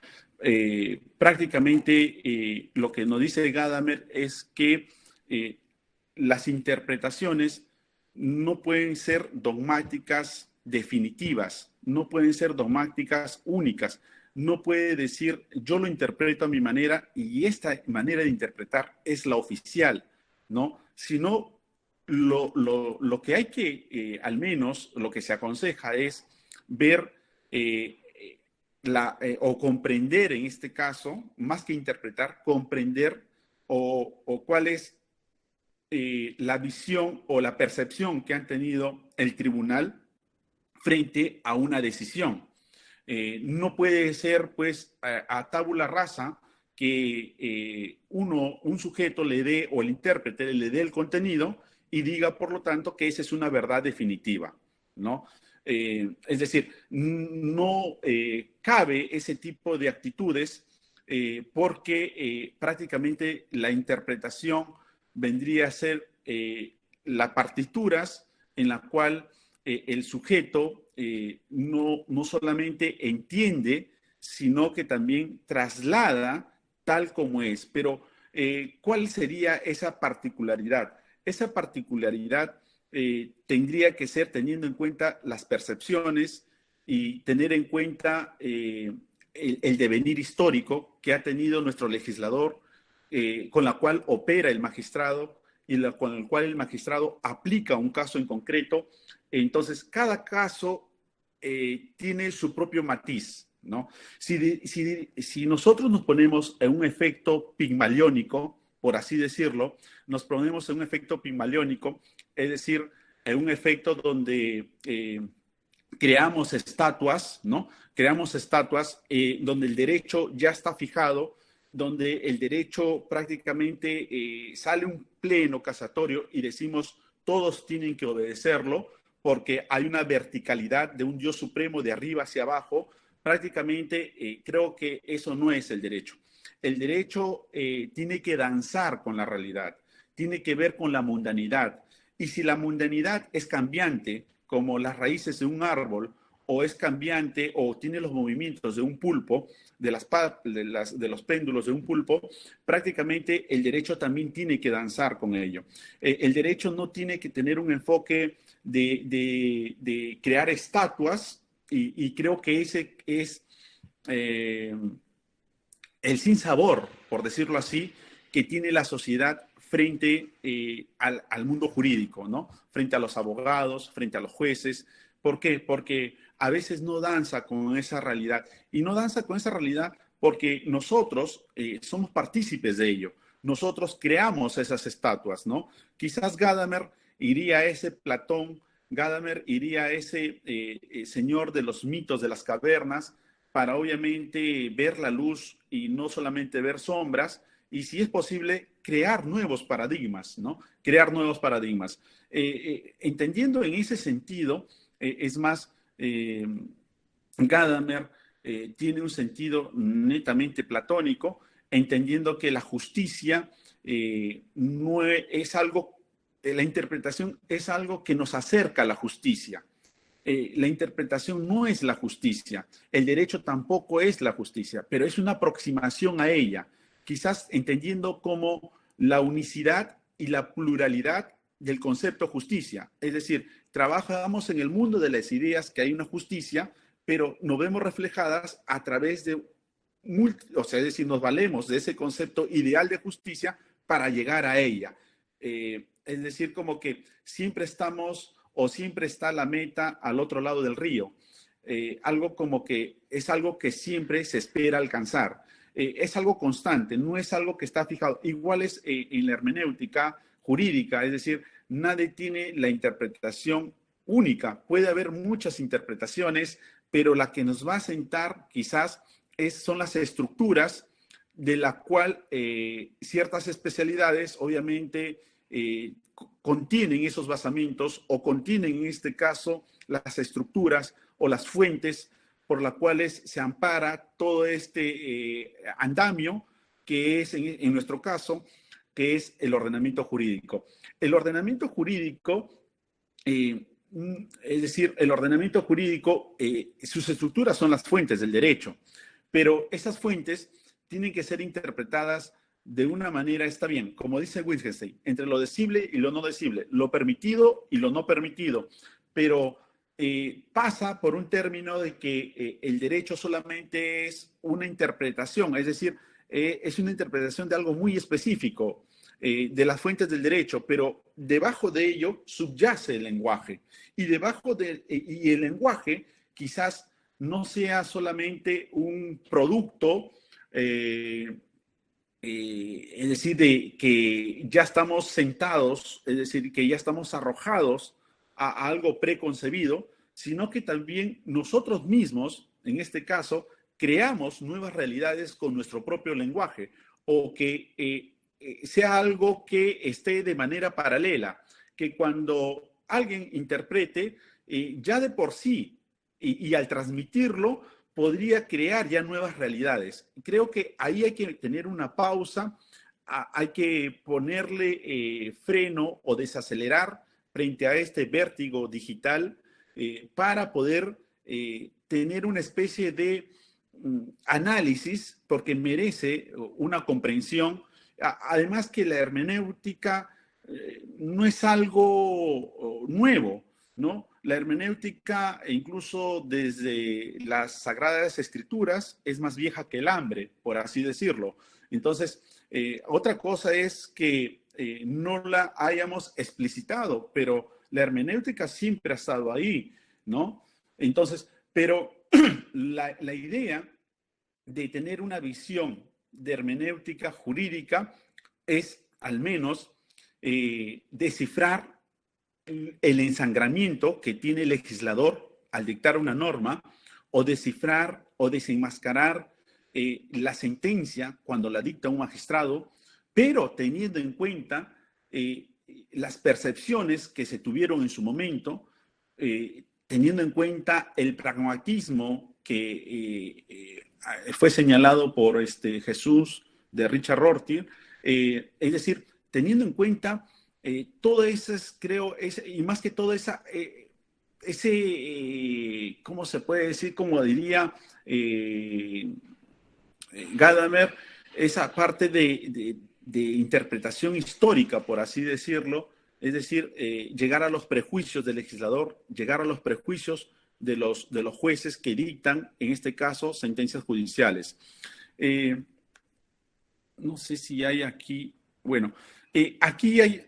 prácticamente lo que nos dice Gadamer es que las interpretaciones no pueden ser dogmáticas definitivas, no pueden ser dogmáticas únicas. No puede decir, yo lo interpreto a mi manera y esta manera de interpretar es la oficial, ¿no? Sino lo que hay que, al menos lo que se aconseja es ver o comprender en este caso, más que interpretar, comprender o cuál es la visión o la percepción que han tenido el tribunal frente a una decisión. No puede ser, pues, a tabula rasa que un sujeto le dé, o el intérprete le dé el contenido y diga, por lo tanto, que esa es una verdad definitiva, ¿no? Es decir, no cabe ese tipo de actitudes porque prácticamente la interpretación vendría a ser las partituras en la cual el sujeto no solamente entiende, sino que también traslada tal como es. Pero, ¿cuál sería esa particularidad? Esa particularidad tendría que ser teniendo en cuenta las percepciones y tener en cuenta el devenir histórico que ha tenido nuestro legislador con la cual opera el magistrado y con el cual el magistrado aplica un caso en concreto. Entonces, cada caso tiene su propio matiz, ¿no? Si nosotros nos ponemos en un efecto pigmaliónico, por así decirlo, nos ponemos en un efecto pigmaliónico, es decir, en un efecto donde creamos estatuas, ¿no? Creamos estatuas donde el derecho ya está fijado, donde el derecho prácticamente sale un pleno casatorio y decimos todos tienen que obedecerlo porque hay una verticalidad de un Dios supremo de arriba hacia abajo. Prácticamente creo que eso no es el derecho. El derecho tiene que danzar con la realidad, tiene que ver con la mundanidad. Y si la mundanidad es cambiante, como las raíces de un árbol, o es cambiante, o tiene los movimientos de un pulpo, de los péndulos de un pulpo, prácticamente el derecho también tiene que danzar con ello. El derecho no tiene que tener un enfoque de crear estatuas, y creo que ese es el sinsabor, por decirlo así, que tiene la sociedad frente al mundo jurídico, ¿no? Frente a los abogados, frente a los jueces. ¿Por qué? Porque a veces no danza con esa realidad. Y no danza con esa realidad porque nosotros somos partícipes de ello. Nosotros creamos esas estatuas, ¿no? Quizás Gadamer iría a ese Platón, Gadamer iría a ese señor de los mitos de las cavernas para obviamente ver la luz y no solamente ver sombras, y si es posible, crear nuevos paradigmas, ¿no? Crear nuevos paradigmas. Entendiendo en ese sentido, es más, Gadamer tiene un sentido netamente platónico, entendiendo que la justicia no es algo, la interpretación es algo que nos acerca a la justicia. La interpretación no es la justicia, el derecho tampoco es la justicia, pero es una aproximación a ella, quizás entendiendo como la unicidad y la pluralidad del concepto justicia. Es decir, trabajamos en el mundo de las ideas que hay una justicia, pero nos vemos reflejadas a través de, o sea, es decir, nos valemos de ese concepto ideal de justicia para llegar a ella. Es decir, como que siempre estamos o siempre está la meta al otro lado del río. Algo como que es algo que siempre se espera alcanzar. Es algo constante, no es algo que está fijado. Igual es en la hermenéutica jurídica, es decir, nadie tiene la interpretación única. Puede haber muchas interpretaciones, pero la que nos va a sentar quizás son las estructuras de la cual ciertas especialidades obviamente contienen esos basamientos o contienen en este caso las estructuras o las fuentes por las cuales se ampara todo este andamio que es en nuestro caso, que es el ordenamiento jurídico. El ordenamiento jurídico, es decir, el ordenamiento jurídico, sus estructuras son las fuentes del derecho, pero esas fuentes tienen que ser interpretadas de una manera, está bien, como dice Wittgenstein, entre lo decible y lo no decible, lo permitido y lo no permitido, pero pasa por un término de que el derecho solamente es una interpretación, es decir, es una interpretación de algo muy específico, de las fuentes del derecho, pero debajo de ello subyace el lenguaje, y y el lenguaje quizás no sea solamente un producto, es decir, de que ya estamos sentados, es decir, que ya estamos arrojados a algo preconcebido, sino que también nosotros mismos, en este caso, creamos nuevas realidades con nuestro propio lenguaje, o que sea algo que esté de manera paralela, que cuando alguien interprete, ya de por sí, y al transmitirlo, podría crear ya nuevas realidades. Creo que ahí hay que tener una pausa, hay que ponerle freno o desacelerar frente a este vértigo digital para poder tener una especie de análisis, porque merece una comprensión. Además que la hermenéutica no es algo nuevo, ¿no? la hermenéutica, incluso desde las Sagradas Escrituras, es más vieja que el hambre, por así decirlo. Entonces, otra cosa es que no la hayamos explicitado, pero la hermenéutica siempre ha estado ahí, ¿no? Entonces, pero la idea de tener una visión de hermenéutica jurídica es al menos descifrar el ensangramiento que tiene el legislador al dictar una norma, o descifrar o desenmascarar la sentencia cuando la dicta un magistrado, pero teniendo en cuenta las percepciones que se tuvieron en su momento, teniendo en cuenta el pragmatismo que fue señalado por Jesús de Richard Rorty, es decir, teniendo en cuenta todas esas, creo, y más que todo ¿cómo se puede decir? Como diría Gadamer, esa parte de interpretación histórica, por así decirlo, es decir, llegar a los prejuicios del legislador, llegar a los prejuicios de los jueces que dictan, en este caso, sentencias judiciales. No sé si hay aquí, bueno, aquí hay,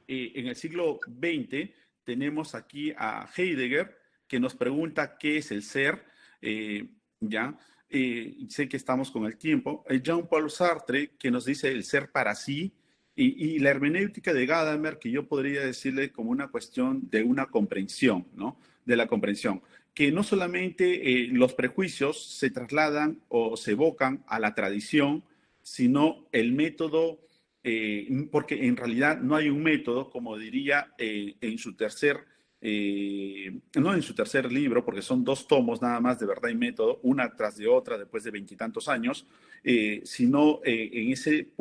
en el siglo XX tenemos aquí a Heidegger, que nos pregunta qué es el ser, ¿ya? Sé que estamos con el tiempo. Jean-Paul Sartre, que nos dice el ser para sí, y la hermenéutica de Gadamer, que yo podría decirle como una cuestión de una comprensión, ¿no? De la comprensión. Que no solamente los prejuicios se trasladan o se evocan a la tradición, sino el método, porque en realidad no hay un método, como diría en su tercer no en su tercer libro, porque son 2 tomos nada más de Verdad y Método, una tras de otra después de 20 y tantos años, sino en ese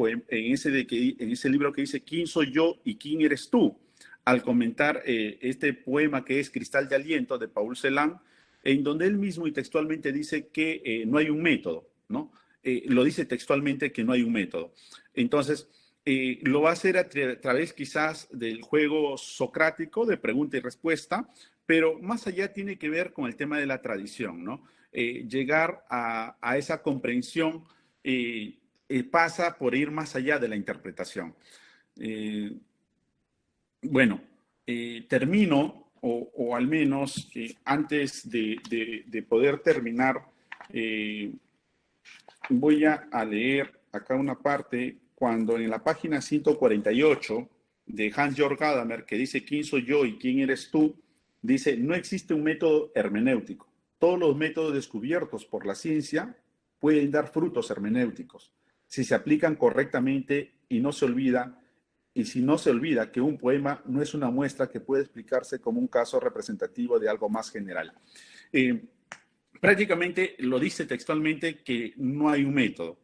libro que dice ¿Quién soy yo y quién eres tú? Al comentar este poema que es Cristal de Aliento de Paul Celan, en donde él mismo y textualmente dice que no hay un método, ¿no? Lo dice textualmente que no hay un método. Entonces, lo va a hacer a través quizás del juego socrático de pregunta y respuesta, pero más allá tiene que ver con el tema de la tradición, ¿no? Llegar a esa comprensión pasa por ir más allá de la interpretación. Bueno, termino, o al menos antes de poder terminar, voy a leer acá una parte cuando en la página 148 de Hans-Jörg Gadamer, que dice ¿quién soy yo y quién eres tú?, dice, no existe un método hermenéutico. Todos los métodos descubiertos por la ciencia pueden dar frutos hermenéuticos si se aplican correctamente y si no se olvida que un poema no es una muestra que puede explicarse como un caso representativo de algo más general. Prácticamente lo dice textualmente que no hay un método.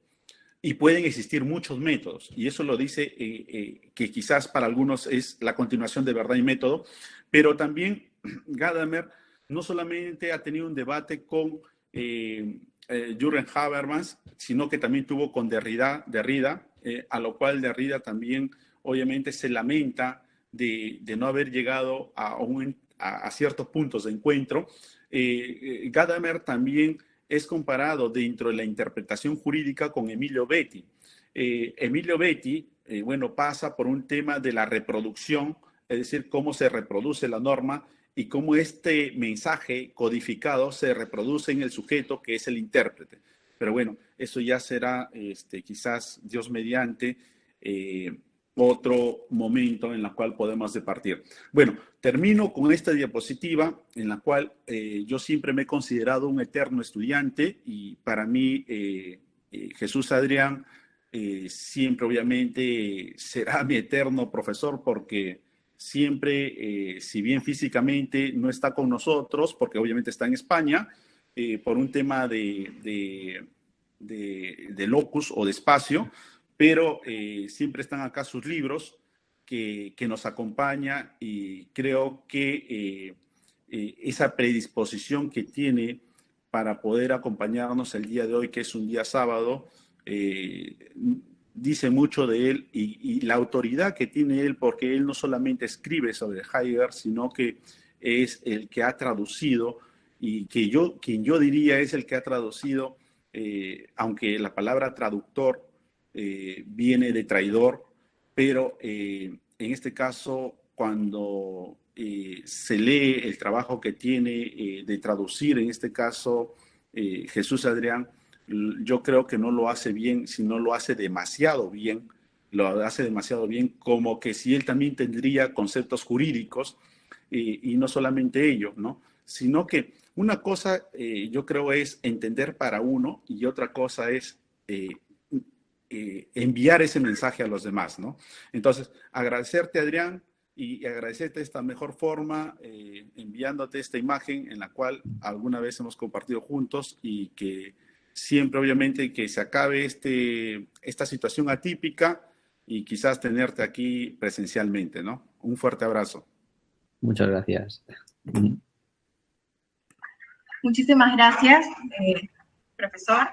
Y pueden existir muchos métodos, y eso lo dice que quizás para algunos es la continuación de Verdad y Método, pero también Gadamer no solamente ha tenido un debate con Jürgen Habermas, sino que también tuvo con Derrida, a lo cual Derrida también obviamente se lamenta de no haber llegado a ciertos puntos de encuentro. Gadamer también es comparado dentro de la interpretación jurídica con Emilio Betti. Emilio Betti, bueno, pasa por un tema de la reproducción, es decir, cómo se reproduce la norma y cómo este mensaje codificado se reproduce en el sujeto que es el intérprete. Pero bueno, eso ya será quizás Dios mediante otro momento en el cual podemos departir. Bueno, termino con esta diapositiva en la cual yo siempre me he considerado un eterno estudiante y para mí Jesús Adrián siempre obviamente será mi eterno profesor porque siempre, si bien físicamente no está con nosotros, porque obviamente está en España, por un tema de locus o de espacio, pero siempre están acá sus libros que nos acompaña y creo que esa predisposición que tiene para poder acompañarnos el día de hoy, que es un día sábado, dice mucho de él y la autoridad que tiene él, porque él no solamente escribe sobre Heidegger, sino que es el que ha traducido, y quien yo diría es el que ha traducido, aunque la palabra traductor viene de traidor, pero en este caso, cuando se lee el trabajo que tiene de traducir, en este caso, Jesús Adrián, yo creo que no lo hace bien, sino lo hace demasiado bien, como que si él también tendría conceptos jurídicos, y no solamente ello, ¿no? Sino que una cosa yo creo es entender para uno y otra cosa es enviar ese mensaje a los demás, ¿no? Entonces, agradecerte, Adrián, y agradecerte de esta mejor forma, enviándote esta imagen en la cual alguna vez hemos compartido juntos, y que siempre, obviamente, que se acabe esta situación atípica y quizás tenerte aquí presencialmente, ¿no? Un fuerte abrazo. Muchas gracias. Muchísimas gracias, profesor.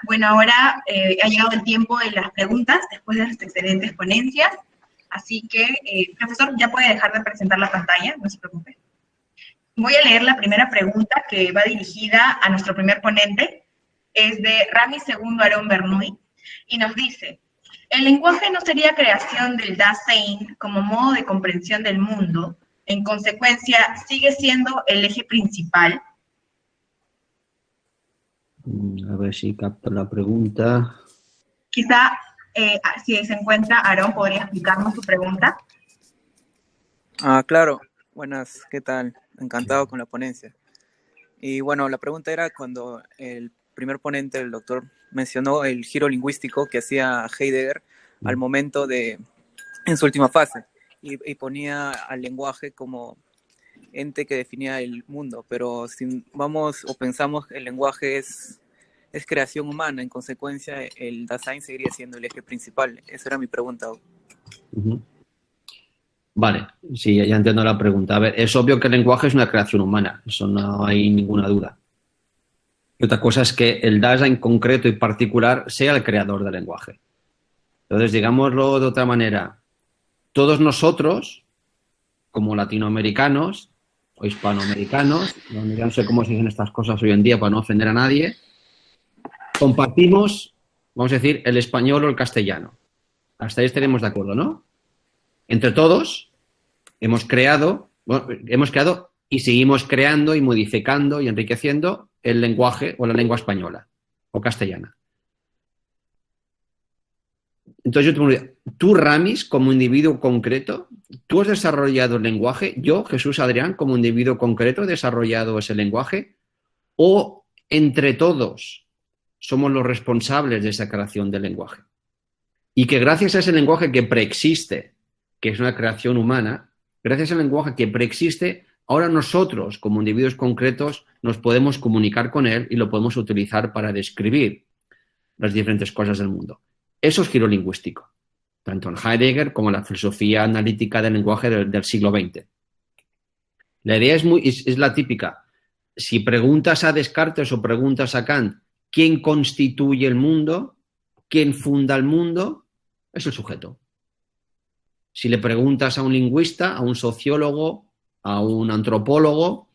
Bueno, ahora ha llegado el tiempo de las preguntas después de las excelentes ponencias. Así que, profesor, ya puede dejar de presentar la pantalla, no se preocupe. Voy a leer la primera pregunta que va dirigida a nuestro primer ponente. Es de Rami II Aarón Bernoulli y nos dice: ¿el lenguaje no sería creación del Dasein como modo de comprensión del mundo? En consecuencia, ¿sigue siendo el eje principal? A ver si capto la pregunta. Quizá, si se encuentra Aarón, ¿podría explicarnos su pregunta? Claro. Buenas, ¿qué tal? Encantado con la ponencia. Y bueno, la pregunta era cuando el primer ponente, el doctor, mencionó el giro lingüístico que hacía Heidegger al momento en su última fase, y ponía al lenguaje como ente que definía el mundo, pero si vamos o pensamos que el lenguaje es creación humana, en consecuencia el Dasein seguiría siendo el eje principal. Esa era mi pregunta. Vale, sí, ya entiendo la pregunta. A ver, es obvio que el lenguaje es una creación humana, eso no hay ninguna duda. Y otra cosa es que el Dasein concreto y particular sea el creador del lenguaje. Entonces, digámoslo de otra manera, todos nosotros, como latinoamericanos o hispanoamericanos, no sé cómo se dicen estas cosas hoy en día para no ofender a nadie, compartimos, vamos a decir, el español o el castellano. Hasta ahí estaremos de acuerdo, ¿no? Entre todos hemos creado y seguimos creando y modificando y enriqueciendo el lenguaje o la lengua española o castellana. Entonces yo te pregunto, tú, Ramis, como individuo concreto, ¿tú has desarrollado el lenguaje? Yo, Jesús Adrián, como individuo concreto, ¿he desarrollado ese lenguaje? ¿O entre todos somos los responsables de esa creación del lenguaje? Y que gracias a ese lenguaje que preexiste, que es una creación humana, gracias al lenguaje que preexiste, ahora nosotros, como individuos concretos, nos podemos comunicar con él y lo podemos utilizar para describir las diferentes cosas del mundo. Eso es giro lingüístico, tanto en Heidegger como en la filosofía analítica del lenguaje del siglo XX. La idea es la típica. Si preguntas a Descartes o preguntas a Kant, ¿quién constituye el mundo? ¿Quién funda el mundo? Es el sujeto. Si le preguntas a un lingüista, a un sociólogo, a un antropólogo,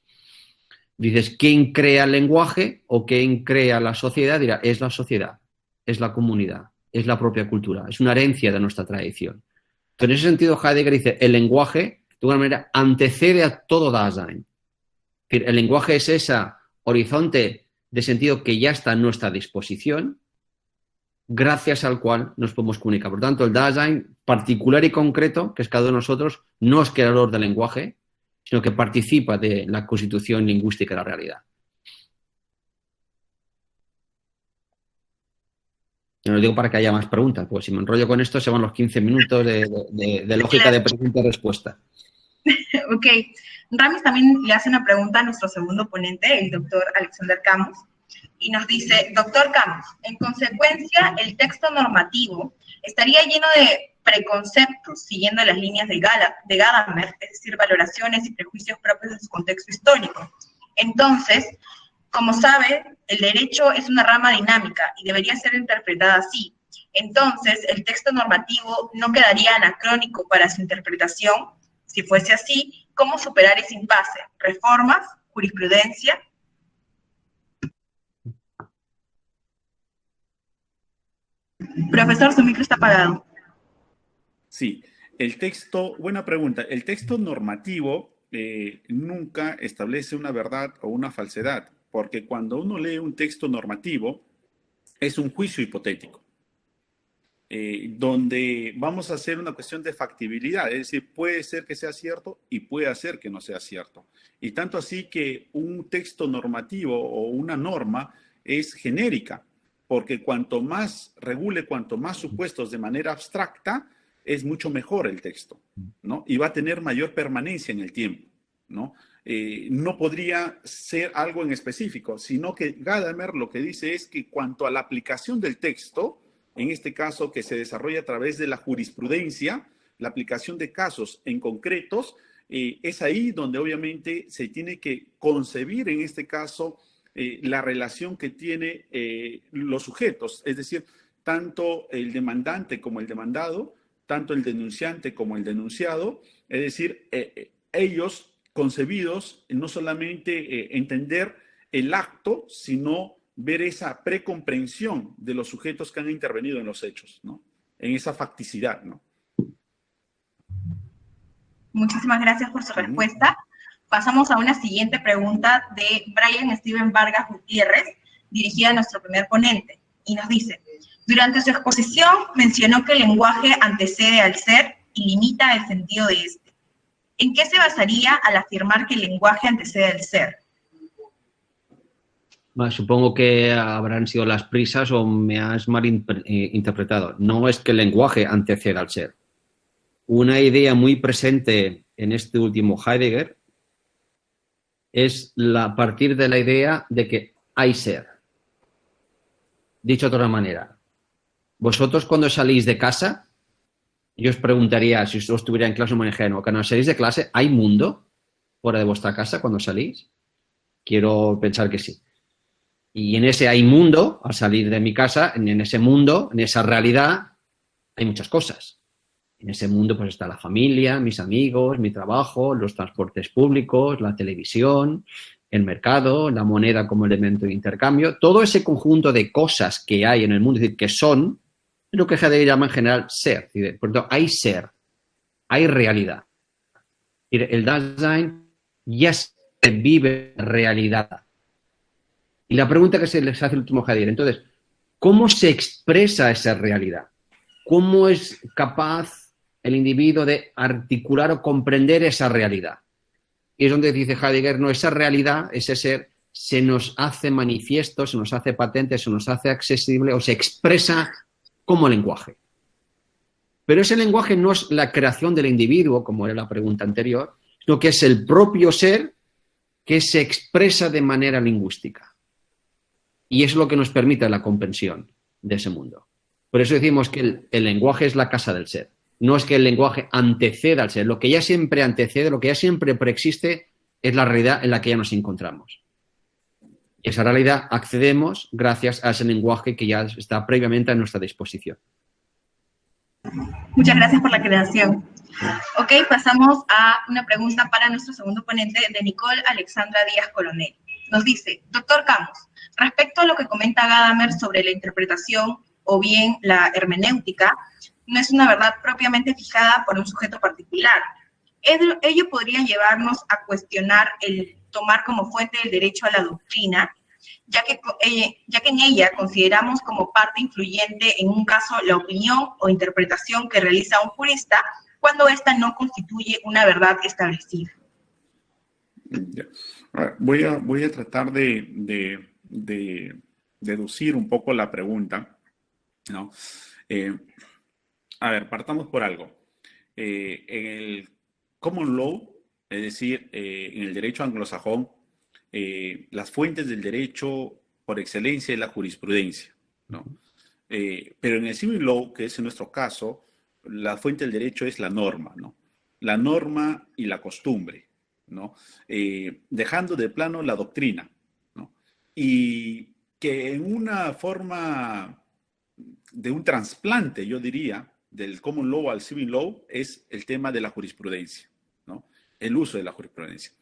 dices, ¿quién crea el lenguaje o quién crea la sociedad? Dirá, es la sociedad, es la comunidad, es la propia cultura, es una herencia de nuestra tradición. Entonces, en ese sentido, Heidegger dice, el lenguaje, de alguna manera, antecede a todo Dasein. Es decir, el lenguaje es ese horizonte de sentido que ya está a nuestra disposición, gracias al cual nos podemos comunicar. Por tanto, el Dasein particular y concreto, que es cada uno de nosotros, no es creador del lenguaje, sino que participa de la constitución lingüística de la realidad. No lo digo para que haya más preguntas, porque si me enrollo con esto se van los 15 minutos de lógica de pregunta y respuesta. Ok. Ramis también le hace una pregunta a nuestro segundo ponente, el doctor Alexander Camus, y nos dice, doctor Camus, en consecuencia, el texto normativo estaría lleno de preconceptos, siguiendo las líneas de Gadamer, es decir, valoraciones y prejuicios propios de su contexto histórico. Entonces, como sabe, el derecho es una rama dinámica y debería ser interpretada así. Entonces, el texto normativo no quedaría anacrónico para su interpretación. Si fuese así, ¿cómo superar ese impasse? ¿Reformas? ¿Jurisprudencia? Profesor, su micro está apagado. Sí, el texto, buena pregunta. El texto normativo nunca establece una verdad o una falsedad, porque cuando uno lee un texto normativo, es un juicio hipotético, donde vamos a hacer una cuestión de factibilidad, es decir, puede ser que sea cierto y puede ser que no sea cierto. Y tanto así que un texto normativo o una norma es genérica, porque cuanto más regule, cuanto más supuestos de manera abstracta, es mucho mejor el texto, ¿no? Y va a tener mayor permanencia en el tiempo, ¿no? No podría ser algo en específico, sino que Gadamer lo que dice es que cuanto a la aplicación del texto, en este caso que se desarrolla a través de la jurisprudencia, la aplicación de casos en concretos, es ahí donde obviamente se tiene que concebir en este caso la relación que tiene los sujetos, es decir, tanto el demandante como el demandado, tanto el denunciante como el denunciado, es decir, ellos concebidos no solamente entender el acto, sino ver esa precomprensión de los sujetos que han intervenido en los hechos, ¿no? En esa facticidad, ¿no? Muchísimas gracias por su respuesta. Pasamos a una siguiente pregunta de Brian Steven Vargas Gutiérrez, dirigida a nuestro primer ponente, y nos dice: durante su exposición mencionó que el lenguaje antecede al ser y limita el sentido de este. ¿En qué se basaría al afirmar que el lenguaje antecede al ser? Bueno, supongo que habrán sido las prisas o me has malinterpretado. No es que el lenguaje anteceda al ser. Una idea muy presente en este último Heidegger es partir de la idea de que hay ser. Dicho de otra manera, vosotros cuando salís de casa, yo os preguntaría, si os estuviera en clase monejeno, cuando salís de clase, ¿hay mundo fuera de vuestra casa cuando salís? Quiero pensar que sí. Y en ese hay mundo, al salir de mi casa, en ese mundo, en esa realidad, hay muchas cosas. En ese mundo pues está la familia, mis amigos, mi trabajo, los transportes públicos, la televisión, el mercado, la moneda como elemento de intercambio. Todo ese conjunto de cosas que hay en el mundo, es decir, que son, es lo que Heidegger llama en general ser. Por lo tanto, hay ser, hay realidad. El Dasein ya se vive realidad. Y la pregunta que se les hace el último Heidegger, entonces, ¿cómo se expresa esa realidad? ¿Cómo es capaz el individuo de articular o comprender esa realidad? Y es donde dice Heidegger, no, esa realidad, ese ser, se nos hace manifiesto, se nos hace patente, se nos hace accesible o se expresa como lenguaje. Pero ese lenguaje no es la creación del individuo, como era la pregunta anterior, sino que es el propio ser que se expresa de manera lingüística. Y es lo que nos permite la comprensión de ese mundo. Por eso decimos que el lenguaje es la casa del ser. No es que el lenguaje anteceda al ser. Lo que ya siempre antecede, lo que ya siempre preexiste, es la realidad en la que ya nos encontramos. Y esa realidad accedemos gracias a ese lenguaje que ya está previamente a nuestra disposición. Muchas gracias por la aclaración. Ok, pasamos a una pregunta para nuestro segundo ponente, de Nicole Alexandra Díaz Coronel. Nos dice: doctor Camus, respecto a lo que comenta Gadamer sobre la interpretación o bien la hermenéutica, no es una verdad propiamente fijada por un sujeto particular. Ello podría llevarnos a cuestionar el tomar como fuente del derecho a la doctrina, ya que en ella consideramos como parte influyente en un caso la opinión o interpretación que realiza un jurista cuando ésta no constituye una verdad establecida. Voy a tratar de deducir un poco la pregunta, ¿no? A ver, partamos por algo. En el common law, es decir, en el derecho anglosajón, las fuentes del derecho por excelencia es la jurisprudencia, ¿no? Pero en el civil law, que es en nuestro caso, la fuente del derecho es la norma, ¿no? La norma y la costumbre, ¿no? Dejando de plano la doctrina, ¿no? Y que en una forma un trasplante, yo diría, del common law al civil law es el tema de la jurisprudencia, ¿no? El uso de la jurisprudencia.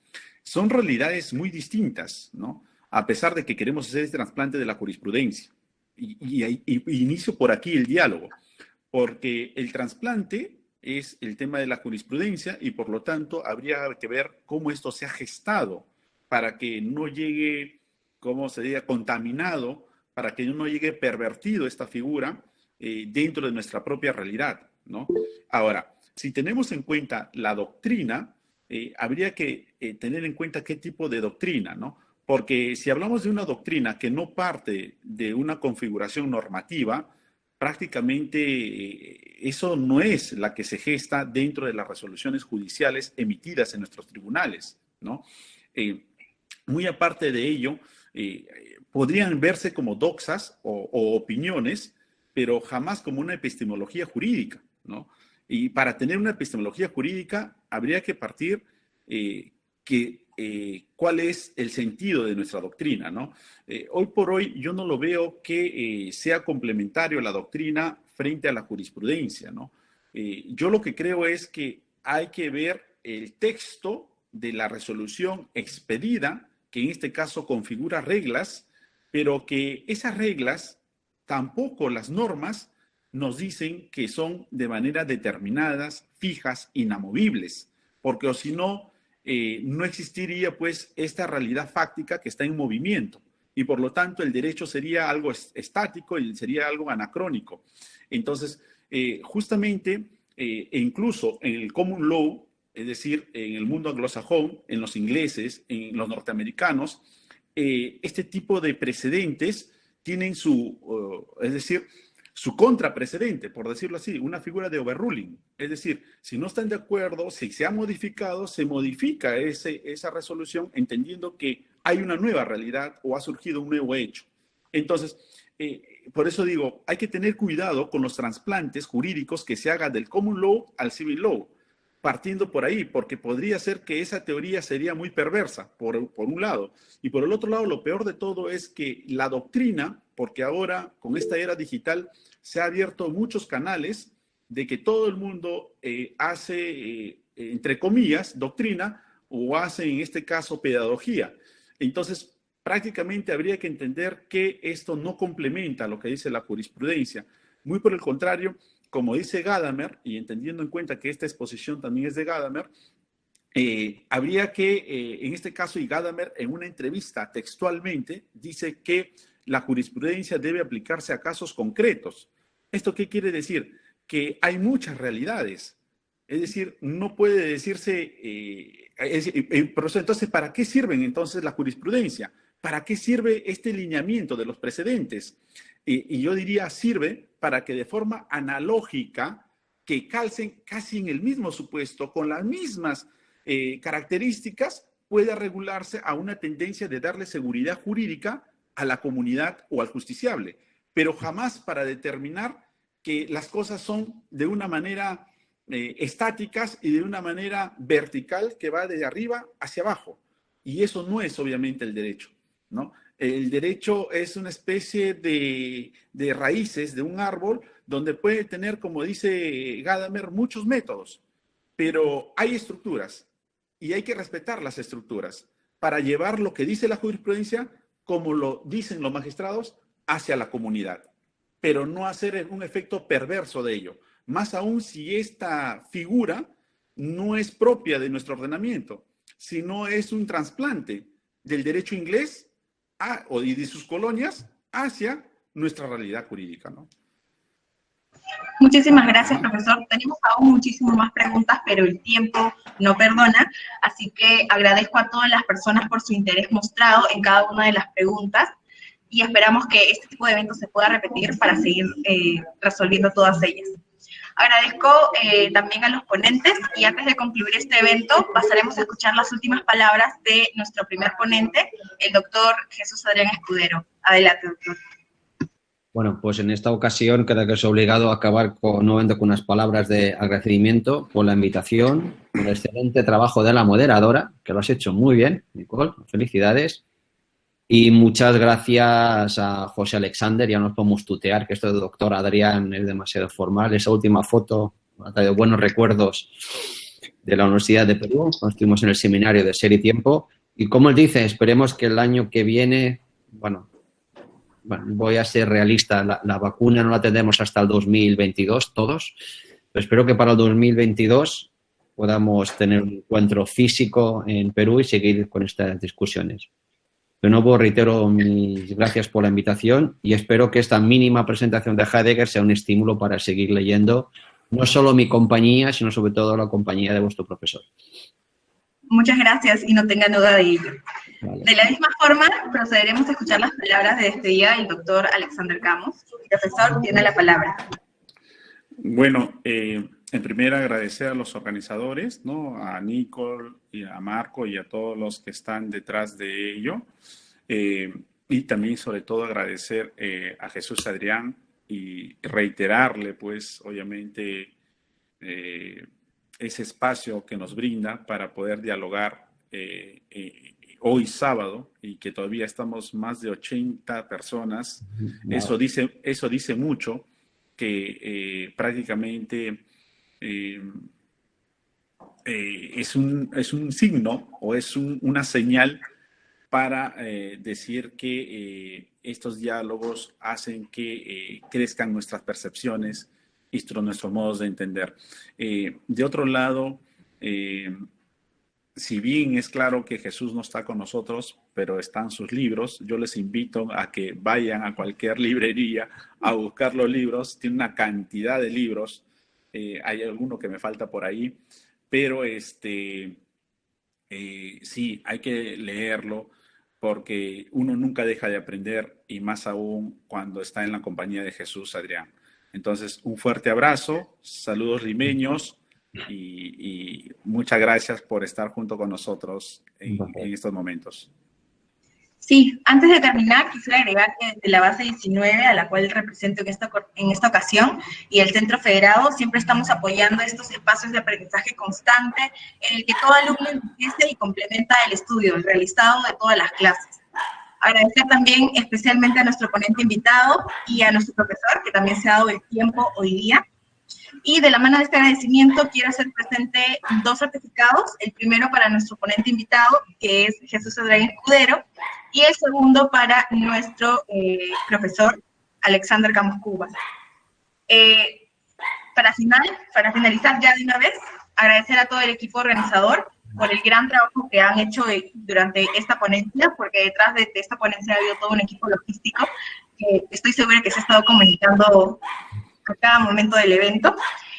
Son realidades muy distintas, ¿no? A pesar de que queremos hacer este trasplante de la jurisprudencia. Y inicio por aquí el diálogo, porque el trasplante es el tema de la jurisprudencia y por lo tanto habría que ver cómo esto se ha gestado para que no llegue, ¿cómo se diga?, contaminado, para que no llegue pervertido esta figura dentro de nuestra propia realidad, ¿no? Ahora, si tenemos en cuenta la doctrina, habría que tener en cuenta qué tipo de doctrina, ¿no? Porque si hablamos de una doctrina que no parte de una configuración normativa, prácticamente eso no es la que se gesta dentro de las resoluciones judiciales emitidas en nuestros tribunales, ¿no? Muy aparte de ello, podrían verse como doxas o opiniones, pero jamás como una epistemología jurídica, ¿no? Y para tener una epistemología jurídica habría que partir cuál es el sentido de nuestra doctrina, ¿no? Hoy por hoy yo no lo veo que sea complementario la doctrina frente a la jurisprudencia, ¿no? Yo lo que creo es que hay que ver el texto de la resolución expedida, que en este caso configura reglas, pero que esas reglas, tampoco las normas, nos dicen que son de manera determinadas, fijas, inamovibles, porque o si no, no existiría pues esta realidad fáctica que está en movimiento y por lo tanto el derecho sería algo estático y sería algo anacrónico. Entonces, justamente, incluso en el common law, es decir, en el mundo anglosajón, en los ingleses, en los norteamericanos, este tipo de precedentes tienen es decir, su contraprecedente, por decirlo así, una figura de overruling. Es decir, si no están de acuerdo, si se ha modificado, se modifica esa resolución entendiendo que hay una nueva realidad o ha surgido un nuevo hecho. Entonces, por eso digo, hay que tener cuidado con los trasplantes jurídicos que se hagan del common law al civil law, partiendo por ahí, porque podría ser que esa teoría sería muy perversa, por un lado. Y por el otro lado, lo peor de todo es que la doctrina, porque ahora con esta era digital se ha abierto muchos canales de que todo el mundo hace, entre comillas, doctrina o hace en este caso pedagogía. Entonces, prácticamente habría que entender que esto no complementa lo que dice la jurisprudencia. Muy por el contrario, como dice Gadamer, y entendiendo en cuenta que esta exposición también es de Gadamer, habría que, en este caso, y Gadamer en una entrevista textualmente dice que la jurisprudencia debe aplicarse a casos concretos. ¿Esto qué quiere decir? Que hay muchas realidades. Es decir, no puede decirse... entonces, ¿para qué sirven entonces la jurisprudencia? ¿Para qué sirve este lineamiento de los precedentes? Y yo diría, sirve para que de forma analógica, que calcen casi en el mismo supuesto, con las mismas características, pueda regularse a una tendencia de darle seguridad jurídica a la comunidad o al justiciable, pero jamás para determinar que las cosas son de una manera estáticas y de una manera vertical que va de arriba hacia abajo. Y eso no es obviamente el derecho, ¿no? El derecho es una especie de raíces de un árbol donde puede tener, como dice Gadamer, muchos métodos, pero hay estructuras y hay que respetar las estructuras para llevar lo que dice la jurisprudencia, como lo dicen los magistrados, hacia la comunidad, pero no hacer un efecto perverso de ello. Más aún si esta figura no es propia de nuestro ordenamiento, sino es un trasplante del derecho inglés y de sus colonias hacia nuestra realidad jurídica, ¿no? Muchísimas gracias, profesor. Tenemos aún muchísimas más preguntas, pero el tiempo no perdona, así que agradezco a todas las personas por su interés mostrado en cada una de las preguntas y esperamos que este tipo de eventos se pueda repetir para seguir resolviendo todas ellas. Agradezco también a los ponentes y antes de concluir este evento pasaremos a escuchar las últimas palabras de nuestro primer ponente, el doctor Jesús Adrián Escudero. Adelante, doctor. Bueno, pues en esta ocasión creo que es obligado a acabar nuevamente con unas palabras de agradecimiento por la invitación, por el excelente trabajo de la moderadora, que lo has hecho muy bien, Nicole, felicidades. Y muchas gracias a José Alexander, ya nos podemos tutear, que esto de doctor Adrián es demasiado formal. Esa última foto ha traído buenos recuerdos de la Universidad de Perú, cuando estuvimos en el seminario de Ser y Tiempo. Y como él dice, esperemos que el año que viene, bueno, voy a ser realista, la vacuna no la tendremos hasta el 2022 todos, pero espero que para el 2022 podamos tener un encuentro físico en Perú y seguir con estas discusiones. De nuevo, reitero mis gracias por la invitación y espero que esta mínima presentación de Heidegger sea un estímulo para seguir leyendo no solo mi compañía, sino sobre todo la compañía de vuestro profesor. Muchas gracias y no tengan duda de ello. Vale. De la misma forma, procederemos a escuchar las palabras de despedida del doctor Alexander Camus. Profesor, tiene la palabra. Bueno, en primera agradecer a los organizadores, ¿no? A Nicole y a Marco y a todos los que están detrás de ello. Y también, sobre todo, agradecer a Jesús Adrián y reiterarle, pues, obviamente, ese espacio que nos brinda para poder dialogar hoy sábado, y que todavía estamos más de 80 personas. Wow. Eso dice mucho, que prácticamente es un signo o es una señal para decir que estos diálogos hacen que crezcan nuestras percepciones y nuestros modos de entender. De otro lado, si bien es claro que Jesús no está con nosotros, pero están sus libros, yo les invito a que vayan a cualquier librería a buscar los libros. Tiene una cantidad de libros, hay alguno que me falta por ahí, pero sí, hay que leerlo porque uno nunca deja de aprender, y más aún cuando está en la compañía de Jesús Adrián. Entonces, un fuerte abrazo, saludos limeños, y muchas gracias por estar junto con nosotros en estos momentos. Sí, antes de terminar, quisiera agregar que desde la base 19, a la cual represento en esta ocasión, y el Centro Federado, siempre estamos apoyando estos espacios de aprendizaje constante en el que todo alumno enriquece y complementa el estudio, el realizado de todas las clases. Agradecer también especialmente a nuestro ponente invitado y a nuestro profesor, que también se ha dado el tiempo hoy día. Y de la mano de este agradecimiento quiero hacer presente 2 certificados, el primero para nuestro ponente invitado, que es Jesús Adrián Escudero, y el segundo para nuestro profesor Alexander Camus Cubas. Para finalizar ya de una vez, agradecer a todo el equipo organizador por el gran trabajo que han hecho durante esta ponencia, porque detrás de esta ponencia ha habido todo un equipo logístico que estoy segura que se ha estado comunicando a cada momento del evento.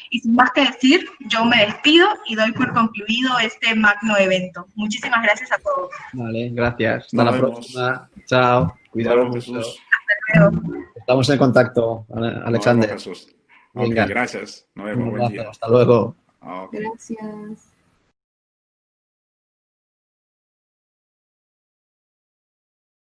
Y sin más que decir, yo me despido y doy por concluido este magno evento. Muchísimas gracias a todos. Vale, gracias. Hasta la próxima. Chao. Cuidado, Jesús. Hasta luego. Estamos en contacto, Alexander. Jesús. Okay, gracias. Nos vemos. Buen día. Hasta luego. Okay. Gracias.